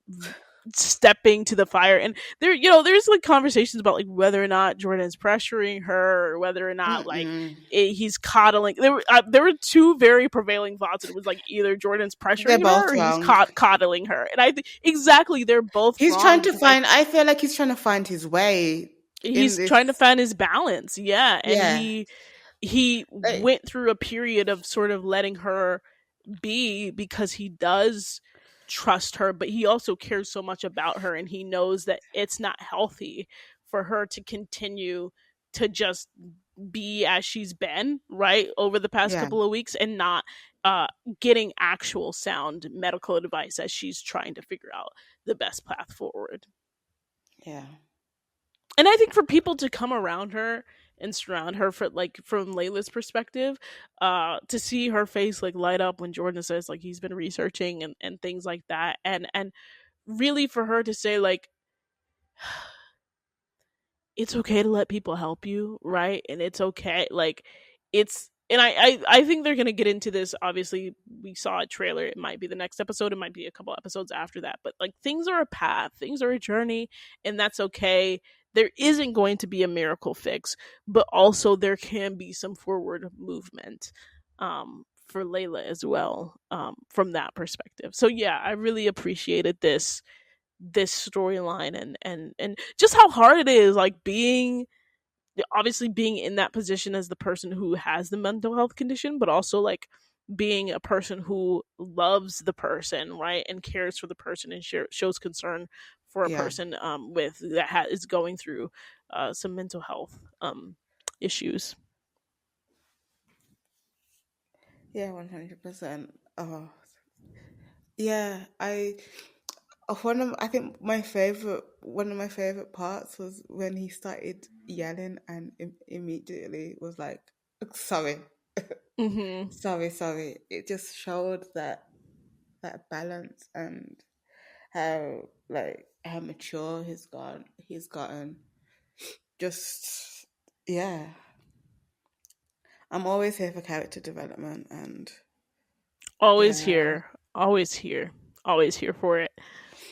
stepping to the fire, and there, you know, there's like conversations about like whether or not Jordan's pressuring her, or whether or not like
mm-mm.
he's coddling. There were two very prevailing thoughts, and it was like either Jordan's
They're
pressuring her,
both
or he's
wrong.
coddling her. And I think exactly, they're both
He's trying
wrong,
to
because I,
find. I feel like he's trying to find his way in
he's
this.
trying to find his balance. Yeah. And
Yeah,
he
like,
went through a period of sort of letting her be, because he does trust her, but he also cares so much about her, and he knows that it's not healthy for her to continue to just be as she's been, right, over the past
yeah,
couple of weeks, and not uh getting actual sound medical advice as she's trying to figure out the best path forward.
yeah,
And I think for people to come around her and surround her, for like, from Layla's perspective, to see her face like light up when Jordan says like he's been researching, and things like that, and really for her to say like, it's okay to let people help you, right? And it's okay, like, it's, and I think they're gonna get into this. Obviously, we saw a trailer. It might be the next episode. It might be a couple episodes after that. But like, things are a path. Things are a journey, and that's okay. There isn't going to be a miracle fix, but also there can be some forward movement, for Layla as well, from that perspective. So yeah, I really appreciated this storyline, and just how hard it is, like, being, obviously being in that position as the person who has the mental health condition, but also like being a person who loves the person, right, and cares for the person, and shows concern for a
Yeah.
person with is going through some mental health issues.
Yeah, 100%. Oh, yeah. I think one of my favorite parts was when he started yelling and immediately was like, "Sorry,
Hmm.
sorry, sorry." It just showed that balance and how mature he's gotten. Just yeah, I'm always here for character development and
Always
yeah,
here, always here, always here for it.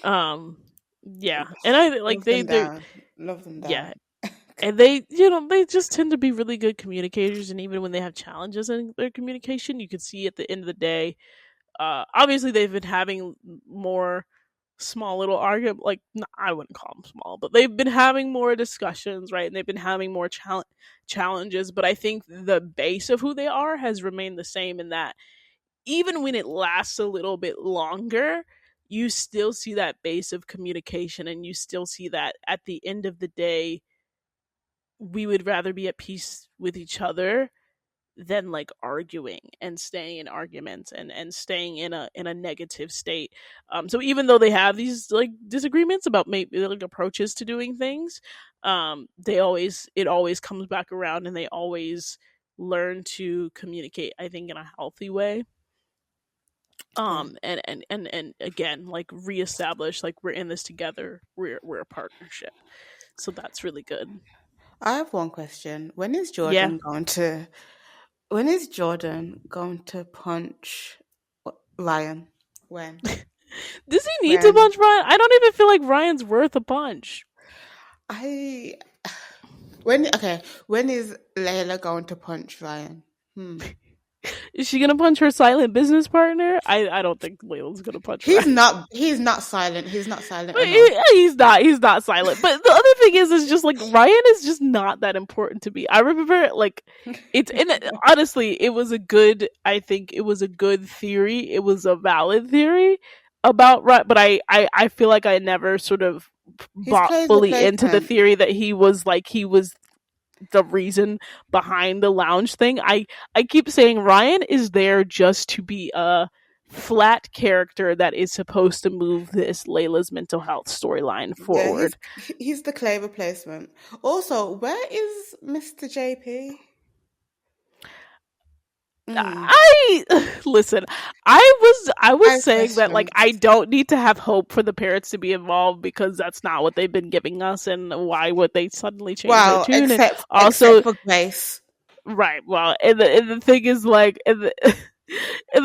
Um, yeah, and I like
love them
they
down, love them
yeah,
down.
and they just tend to be really good communicators, and even when they have challenges in their communication, you can see at the end of the day. Obviously, they've been having more small little argument, like I wouldn't call them small, but they've been having more discussions, right? And they've been having more challenges. But I think the base of who they are has remained the same in that even when it lasts a little bit longer, you still see that base of communication, and you still see that at the end of the day, we would rather be at peace with each other than like arguing and staying in arguments and staying in a negative state. So even though they have these like disagreements about maybe like approaches to doing things, they always it always comes back around, and they always learn to communicate, I think, in a healthy way.
Yeah,
And again, like reestablish like we're in this together, we're a partnership, so that's really good.
I have one question.
Yeah.
When is Jordan going to punch Ryan? When?
Does he need to
When?
punch Ryan? I don't even feel like Ryan's worth a punch.
I when okay, when is Layla going to punch Ryan? Hmm.
Is she gonna punch her silent business partner? I don't think Layla's gonna punch Ryan.
He's not silent. He's not silent
But
enough.
he's not silent. But the other thing is just like Ryan is just not that important to me. I remember like it's and honestly, it was a good. I think it was a good theory. It was a valid theory about Ryan, but I feel like I never sort of
He's
bought
Chloe's
fully into the
replacement.
theory that he was the reason behind the lounge thing. I keep saying Ryan is there just to be a flat character that is supposed to move this Layla's mental health storyline
Yeah,
forward.
he's the Clay replacement. Also, where is Mr. JP? Mm,
I listen. I
I
was
have
saying that like
questions.
I don't need to have hope for the parents to be involved because that's not what they've been giving us, and why would they suddenly change their
Well,
tune? And
except
also,
for Grace.
right. Well, and the thing is like, and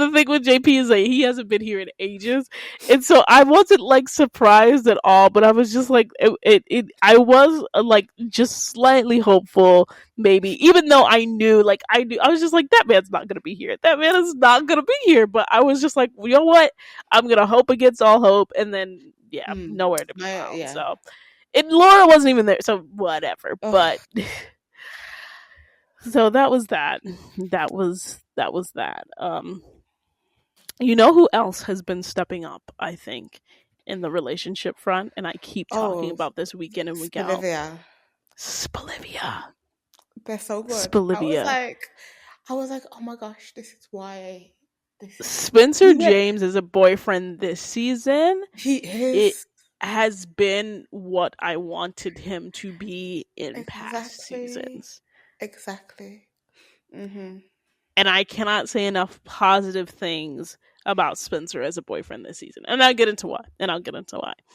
the thing with JP is like he hasn't been here in ages, and so I wasn't like surprised at all. But I was just like, I was like just slightly hopeful, maybe, even though I knew, like I was just like that man's not gonna be here. That man is not gonna be here. But I was just like, you know what? I'm gonna hope against all hope, and then yeah,
Hmm.
nowhere to be
My
found.
yeah.
So, and Laura wasn't even there, so whatever. But
Oh,
so that was that. That was that. You know who else has been stepping up, I think, in the relationship front, and I keep talking
oh,
about this week in and week out.
Olivia.
Spolivia.
They're so good.
Spolivia.
I was like, oh my gosh, this is why this
Spencer
he went
James is a boyfriend this season.
he
It
is
has been what I wanted him to be in past
exactly
seasons.
exactly. Mm-hmm.
And I cannot say enough positive things about Spencer as a boyfriend this season. And I'll get into why.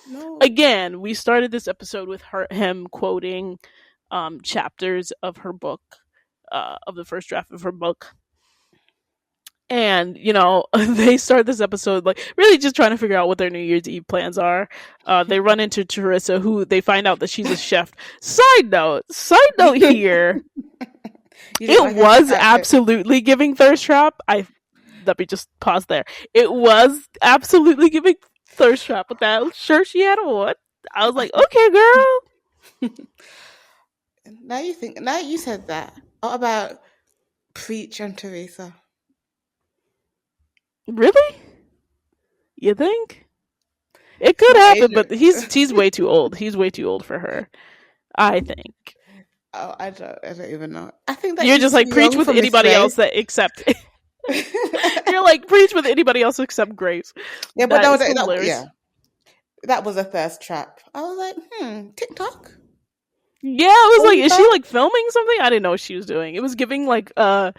No.
Again, we started this episode with him quoting chapters of her book, of the first draft of her book. And, you know, they start this episode like really just trying to figure out what their New Year's Eve plans are. They run into Teresa, who they find out that she's a chef. Side note here,
You didn't
it
like her
was
outfit.
absolutely giving thirst trap. I Let me just pause there. It was absolutely giving thirst trap with that shirt she had on. I was like, okay, girl.
Now you said that. What about Preach and Teresa?
Really? You think? It
It's
could
not
happen, but
Asian.
he's way too old. He's way too old for her, I think.
Oh, I don't even know. I think that
You're
he's
just
too
like preach
young
with
for Miss
anybody else
Grace.
that except you're like preach with anybody else except Grace.
Yeah, but
That is
yeah,
hilarious.
that was a thirst trap. I was like, TikTok.
Yeah, I was like, is she
Olivia.
like filming something? I didn't know what she was doing. It was giving like uh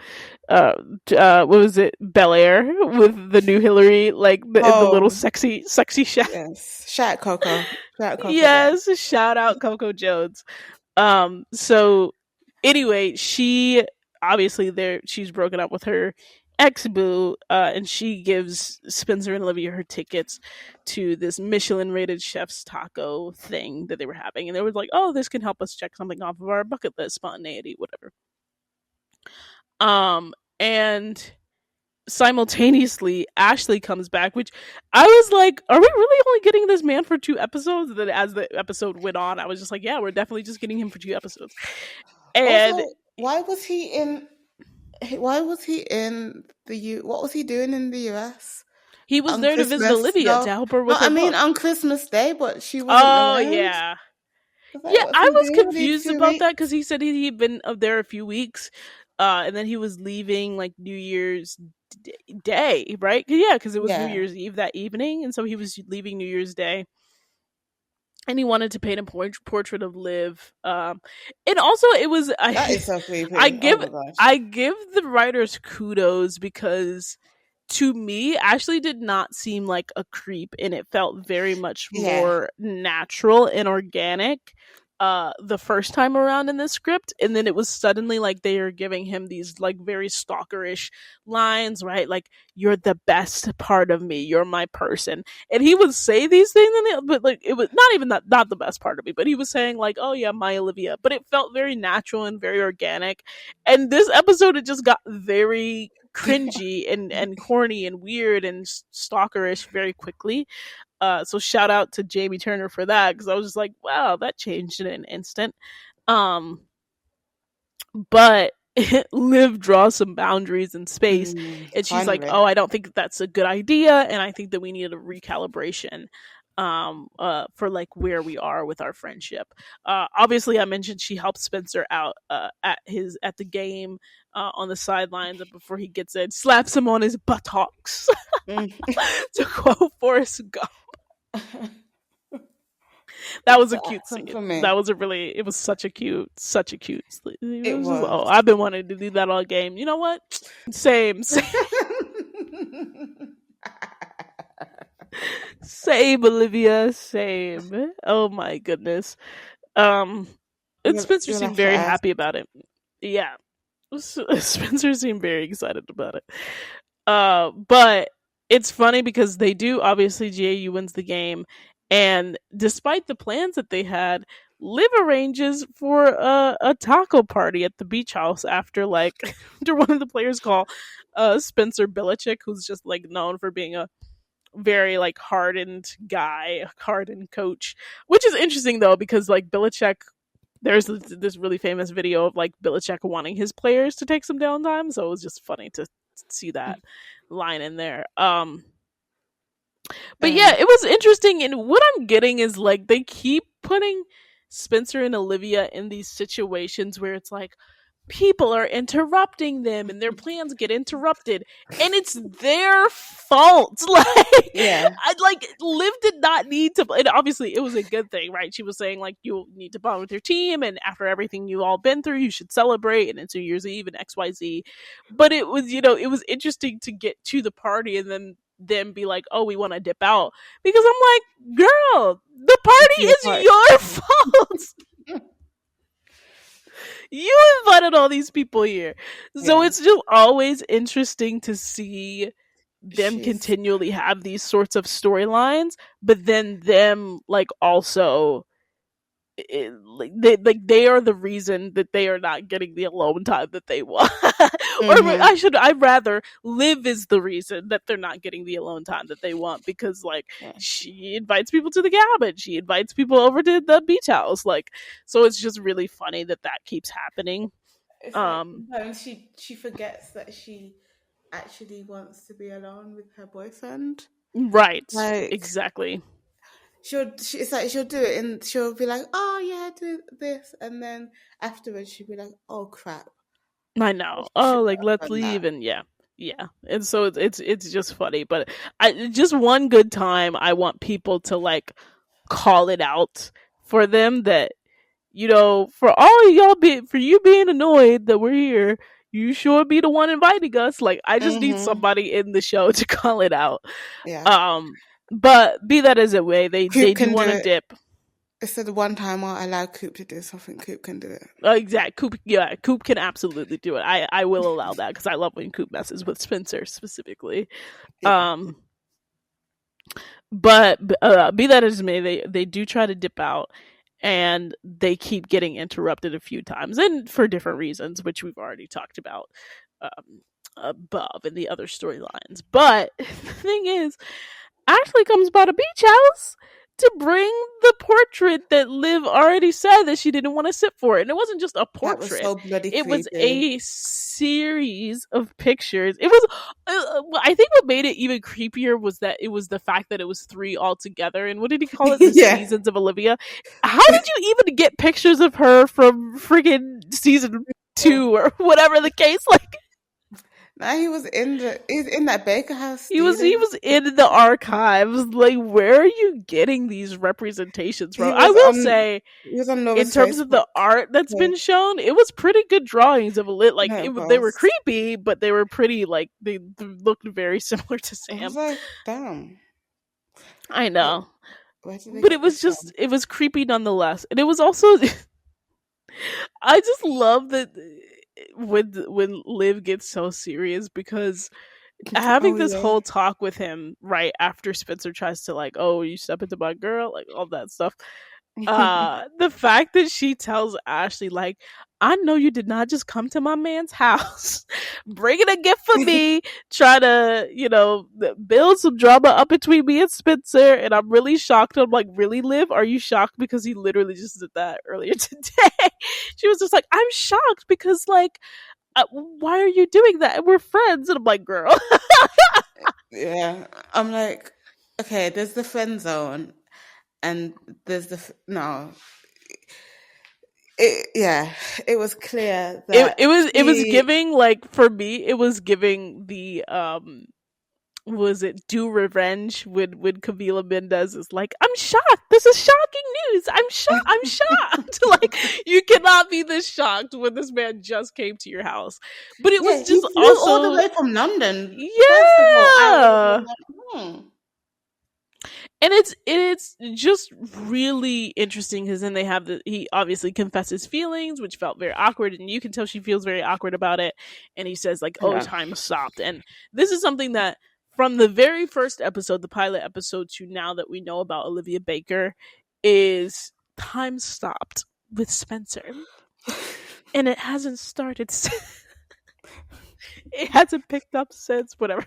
what was it, Bel Air with the new Hillary, like in the little
Oh,
sexy shack.
yes. Shout out Coco. Shout out Coco there.
Yes, shout out Coco Jones. So anyway, she obviously there she's broken up with her ex boo, and she gives Spencer and Olivia her tickets to this Michelin rated chef's taco thing that they were having, and they were like, oh, this can help us check something off of our bucket list, spontaneity, whatever. And simultaneously Ashley comes back, which I was like, are we really only getting this man for 2 episodes? And then as the episode went on, I was just like, yeah, we're definitely just getting him for 2 episodes. And
Also, why was he in the U what was he doing in the US
he was
on
there to visit
Christmas?
Olivia to
No.
help her
No,
with
I
her
mean
book.
on Christmas Day, but she wasn't
Oh
around.
yeah.
I was like,
Yeah,
what's
I
he
was
doing for these
confused
two
about that
weeks?
because he said he'd been up there a few weeks, and then he was leaving like New Year's Day, right? Yeah, because it was New
Yeah.
Year's Eve that evening, and so he was leaving New Year's Day, and he wanted to paint a portrait of Liv. And also it was
That
I
is so
I
creepy. Oh
give
my gosh.
I give the writers kudos because to me, Ashley did not seem like a creep, and it felt very much
Yeah.
more natural and organic the first time around in this script. And then it was suddenly like they are giving him these like very stalkerish lines, right? Like, you're the best part of me, you're my person. And he would say these things, but like it was not even that, not the best part of me, but he was saying like, oh yeah, my Olivia. But it felt very natural and very organic. And this episode, it just got very cringy and corny and weird and stalkerish very quickly. So shout out to Jamie Turner for that, because I was just like, wow, that changed in an instant. Um, but Liv draws some boundaries in space, and she's like,
Finally.
oh, I don't think that's a good idea, and I think that we need a recalibration for like where we are with our friendship. Obviously I mentioned she helped Spencer out at the game, on the sidelines, and before he gets in, slaps him on his buttocks
Mm.
to quote Forrest Gump. That
It's
was a
the
cute
accent
scene.
for
That
me.
was a really, it was such a cute, it
It
was just,
was.
oh, I've been wanting to do that all game. You know what? Same, same, same, Olivia, same. Oh my goodness. Um, and Spencer
You'll
seemed
have to
very
ask.
happy about it. Yeah, Spencer seemed very excited about it. But it's funny because they do, obviously GAU wins the game, and despite the plans that they had, Liv arranges for a taco party at the beach house after like after one of the players call Spencer Belichick, who's just like known for being a very like hardened guy, hardened coach, which is interesting though because like Belichick, there's this really famous video of like Belichick wanting his players to take some downtime, so it was just funny to see that line in there. But yeah,
Um,
it was interesting, and what I'm getting is like they keep putting Spencer and Olivia in these situations where it's like people are interrupting them and their plans get interrupted, and it's their fault. Like,
yeah.
I like Liv did not need to, and obviously it was a good thing, right? She was saying like, you need to bond with your team, and after everything you all been through, you should celebrate, and it's New Year's Eve and XYZ. But it was, it was interesting to get to the party and then them be like, oh, we want to dip out, because I'm like, girl, the
It's
party
your
is
part.
your fault. You invited all these people here. So
Yeah.
it's just always interesting to see them
She's
continually have these sorts of storylines, but then them like also they are the reason that they are not getting the alone time that they want. Or
hmm
I'd rather Liv is the reason that they're not getting the alone time that they want, because like
yeah.
she invites people to the cabin, she invites people over to the beach house, like, so it's just really funny that that keeps happening.
It's like
um
sometimes she forgets that she actually wants to be alone with her boyfriend.
right,
Like
exactly.
it's like she'll do it and she'll be like, oh yeah, do this, and then afterwards she'll be like, oh crap,
I
I
know. Oh,
shouldn't
like
have
let's
done that.
leave, and yeah, yeah. And so it's just funny, but I just one good time. I want people to like call it out for them that for all of y'all for you being annoyed that we're here. You sure be the one inviting us. Like I just need
Mm-hmm.
somebody in the show to call it out.
Yeah,
Um, but be that as it may, they
Coop
do
can do
want to
it.
dip.
It's the one time I allow Coop to do something. Coop can do it.
Exact Coop, yeah, Coop can absolutely do it. I will allow that because I love when Coop messes with Spencer specifically.
Yeah.
Um, but be that as it may, they do try to dip out, and they keep getting interrupted a few times, and for different reasons, which we've already talked about above in the other storylines. But the thing is, Ashley comes by the beach house to bring the portrait that Liv already said that she didn't want to sit for. And it wasn't just a
That was
portrait,
so bloody
it was
creepy.
a series of pictures. It was, I think what made it even creepier was that it was the fact that it was three all together. And what did he call it? The
Yeah.
seasons of Olivia. How did you even get pictures of her from friggin' season two or whatever the case? Like,
Now he's in that Baker House
he
stealing.
was in the archives. Like, where are you getting these representations
He
from? I
was
will
on
say,
he was on
in
Laura's
terms of the
Facebook
art that's been
page.
shown, it was pretty good drawings of a lit. Like,
No, it
they were
was.
creepy, but they were pretty. Like, they looked very similar to
I was
Sam.
like, damn.
I
Where,
know,
where did they
but it
get
was
this
just
from?
it was creepy nonetheless, and it was also. I just love that when Liv gets so serious because having
Oh
this
yeah.
whole talk with him right after Spencer tries to like, oh, you step into my girl, like all that stuff. The fact that she tells Ashley like, I know you did not just come to my man's house bringing a gift for me, try to build some drama up between me and Spencer, and I'm really shocked. I'm like, really, Liv, are you shocked because he literally just did that earlier today? She was just like, I'm shocked because like, why are you doing that, we're friends? And I'm like, girl.
Yeah. I'm like, okay, there's the friend zone and there's no. Yeah, it was clear
it,
that
it was it was
he
giving, like, for me it was giving the was it Do Revenge when Camila Mendez is like, I'm shocked. This is shocking news. I'm shocked. Like, you cannot be this shocked when this man just came to your house. But it
yeah,
was
he
just
flew all the
also,
way from London. First of all, I would have been
yeah.
like,
And it's just really interesting because then they have he obviously confesses feelings, which felt very awkward, and you can tell she feels very awkward about it. And he says like, "Oh,
yeah.
time stopped." And this is something that from the very first episode, the pilot episode, to now that we know about Olivia Baker, is time stopped with Spencer, and it hasn't started. It hasn't picked up since whatever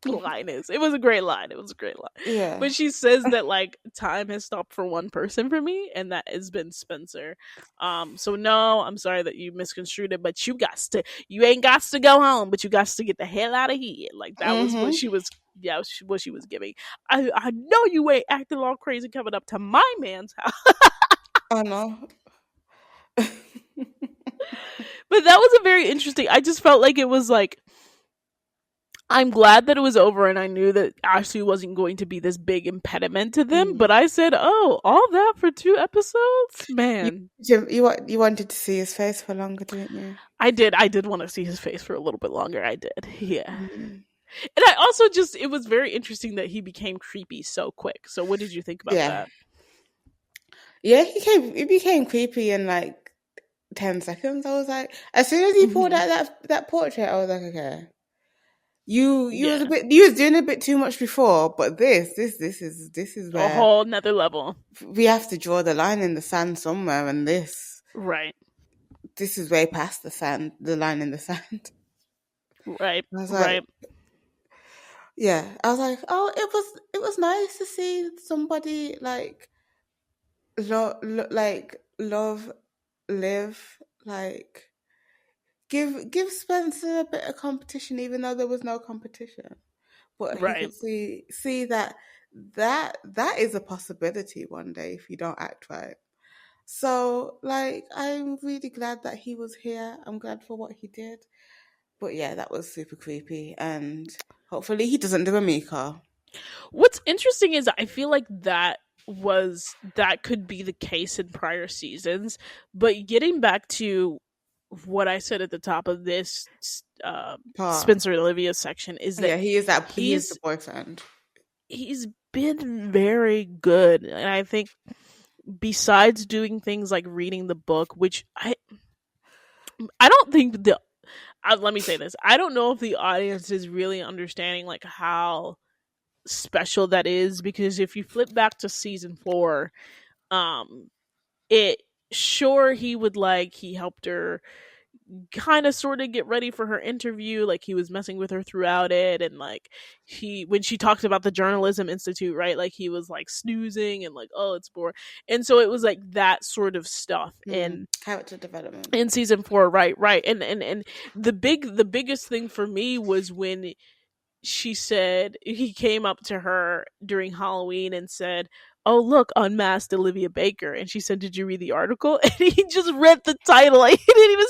line is. It was a great line. It was a great line.
Yeah.
But she says that like time has stopped for one person for me, and that has been Spencer. So no, I'm sorry that you misconstrued it, but you ain't got to go home, but you got to get the hell out of here. Like that was what
Mm-hmm.
she was what she was giving. I know you ain't acting all crazy coming up to my man's house.
I know.
But that was a very interesting. I just felt like it was like, I'm glad that it was over, and I knew that Ashley wasn't going to be this big impediment to them.
Mm.
But I said, "Oh, all that for 2 episodes,
You,
man."
you wanted to see his face for longer, didn't you?
I did. I did want to see his face for a little bit longer. I did. Yeah.
Mm.
And I also just, it was very interesting that he became creepy so quick. So, what did you think about
Yeah.
that?
Yeah, he became creepy in like 10 seconds. I was like, as soon as he pulled
Hmm.
out that portrait, I was like, okay. You was
Yeah.
you was doing a bit too much before, but this is
A
where
whole nother level.
we have to draw the line in the sand somewhere, and
Right.
this is way past the line in the sand.
Right.
I was like,
Right.
yeah, I was like, oh, it was nice to see somebody like love, live, like give Spencer a bit of competition, even though there was no competition. but he
Right.
could see that that is a possibility one day if you don't act right. So, like, I'm really glad that he was here. I'm glad for what he did. But yeah, that was super creepy, and hopefully he doesn't do a Mika.
What's interesting is I feel like that could be the case in prior seasons, but getting back to what I said at the top of this
Part.
Spencer and Olivia section is that
Yeah, he is that. He is the
he's
boyfriend.
he's been very good, and I think besides doing things like reading the book, which I don't think the let me say this, I don't know if the audience is really understanding like how special that is, because if you flip back to season 4, um it sure he helped her kind of sort of get ready for her interview, like he was messing with her throughout it, and like he when she talked about the journalism institute, right, like he was like snoozing and like, oh, it's boring. And so it was like that sort of stuff
Character development.
in season 4, right. And the biggest thing for me was when she said he came up to her during Halloween and said, "Oh, look, unmasked Olivia Baker." And she said, "Did you read the article?" And he just read the title. Like, he didn't even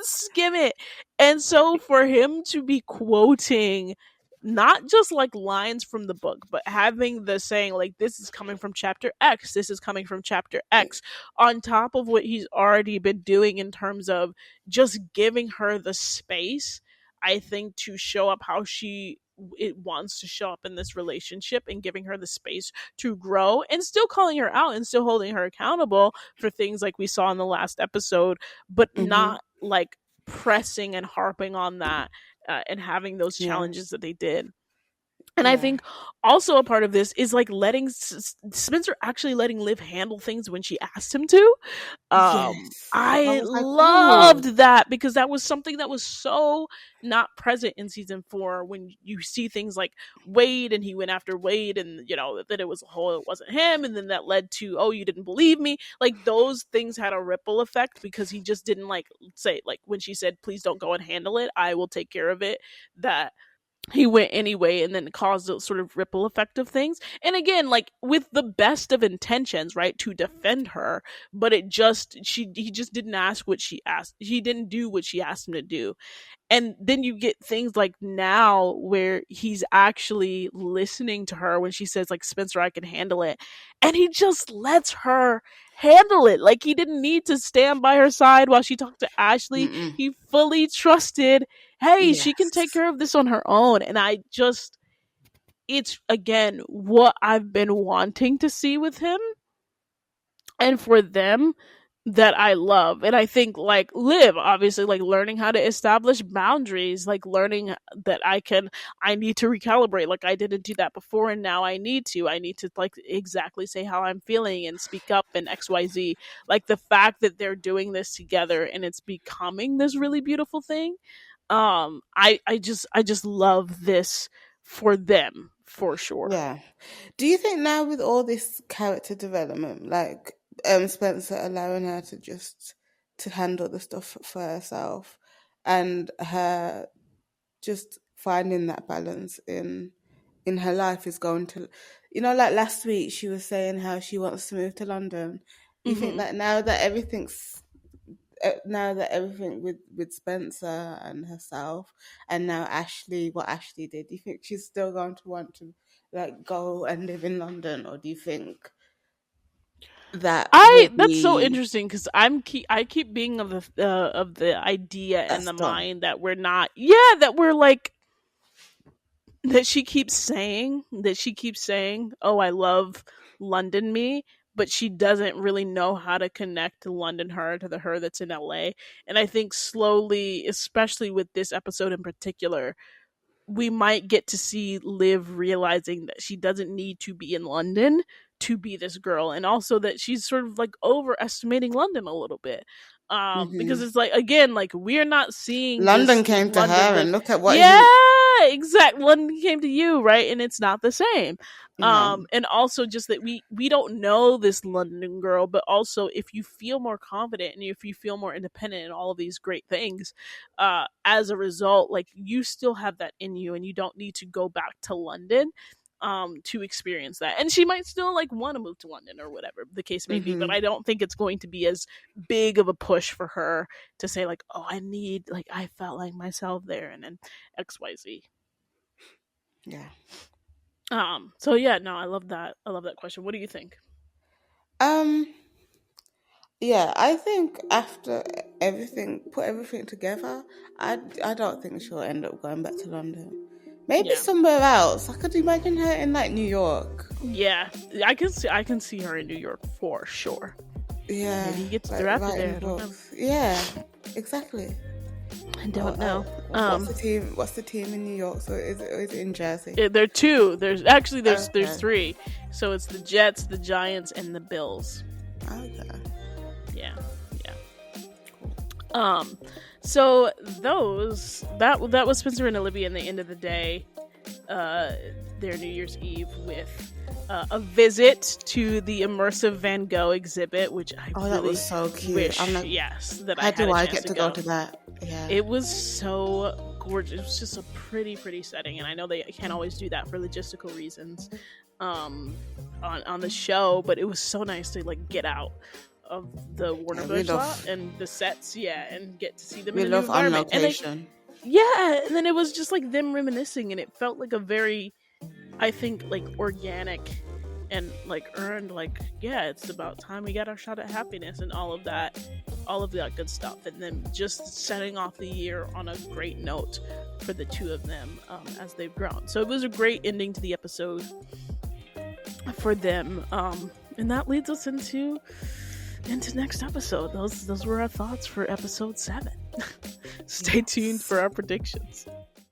skim it. And so for him to be quoting not just like lines from the book, but having the saying like, this is coming from chapter X, this is coming from chapter X, on top of what he's already been doing in terms of just giving her the space, I think, to show up how she it wants to show up in this relationship, and giving her the space to grow, and still calling her out and still holding her accountable for things like we saw in the last episode, but
Mm-hmm.
not like pressing and harping on that, and having those challenges
Yes.
that they did. And I
Yeah.
think also a part of this is like letting Spencer actually letting Liv handle things when she asked him to.
Yes. I
I
was like,
loved
ooh.
that, because that was something that was so not present in season 4, when you see things like Wade and he went after Wade, and you know that it was a whole, it wasn't him, and then that led to, oh, you didn't believe me. Like those things had a ripple effect, because he just didn't like say, like when she said, please don't go and handle it, I will take care of it, that he went anyway, and then caused a sort of ripple effect of things. And again, like with the best of intentions, right, to defend her, but it just he just didn't ask what she asked, he didn't do what she asked him to do. And then you get things like now where he's actually listening to her when she says like, Spencer, I can handle it, and he just lets her handle it. Like he didn't need to stand by her side while she talked to Ashley.
Mm-mm.
He fully trusted, hey, she can take
Yes.
care of this on her own. And I just, it's again what I've been wanting to see with him and for them, that I love. And I think like Liv, obviously, like learning how to establish boundaries, like learning that I need to recalibrate. Like I didn't do that before, and now I need to like exactly say how I'm feeling and speak up and XYZ. Like the fact that they're doing this together and it's becoming this really beautiful thing. I just love this for them, for sure.
Yeah. Do you think now with all this character development, like Spencer allowing her to just to handle the stuff for herself, and her just finding that balance in her life is going to, like last week she was saying how she wants to move to London. Do you think
Hmm.
that now that everything with Spencer and herself, and now Ashley, what Ashley did, do you think she's still going to want to like go and live in London, or do you think that will
I That's so
be
interesting, because I keep being of the idea and
that's
the
done?
mind that we're not, yeah, that we're like, that she keeps saying, oh, I love London me, but she doesn't really know how to connect London her to the her that's in LA. And I think slowly, especially with this episode in particular, we might get to see Liv realizing that she doesn't need to be in London to be this girl, and also that she's sort of like overestimating London a little bit. Because
Hmm.
it's like, again, like we're not seeing
London
this
came to
London
her,
Liv.
and look at what
Yeah,
he.
exactly. London came to you, right? And it's not the same.
No.
And also just that we don't know this London girl, but also if you feel more confident and if you feel more independent and all of these great things, as a result, like you still have that in you, and you don't need to go back to London to experience that. And she might still like want to move to London or whatever the case may be, but
Mm-hmm.
I don't think it's going to be as big of a push for her to say like, oh, I felt like myself there, and then XYZ.
Yeah.
So yeah, no, I love that. I love that question. What do you think?
Um. Yeah, I think after put everything together, I don't think she'll end up going back to London. Maybe
Yeah.
somewhere else. I could imagine her in like New York.
Yeah. I can see her in New York for sure.
Yeah,
Maybe he gets
like
drafted there.
writing
I don't know.
books. Yeah, exactly.
I
Or
don't know.
what's the team? What's the team in New York? So is it in Jersey?
There are two. There's actually there's
Okay.
three. So it's the Jets, the Giants, and the Bills.
Okay.
Yeah. Yeah. So that was Spencer and Olivia. In the end of the day, their New Year's Eve with a visit to the immersive Van Gogh exhibit, which I
Oh, that
really
was so cute.
wish,
I'm like,
yes, that I
how
had
do
a
I
chance
get to go to that? Yeah.
It was so gorgeous. It was just a pretty setting, and I know they can't always do that for logistical reasons on the show, but it was so nice to like get out of the Warner Brothers lot and the sets, and get to see them
We
in a new
love on
environment. And
location.
and then it was just like them reminiscing, and it felt like a very, I think, like organic and like earned, like, yeah, it's about time we got our shot at happiness and all of that good stuff, and then just setting off the year on a great note for the two of them as they've grown. So it was a great ending to the episode for them, and that leads us into next episode. Those were our thoughts for episode 7. Stay tuned for our predictions.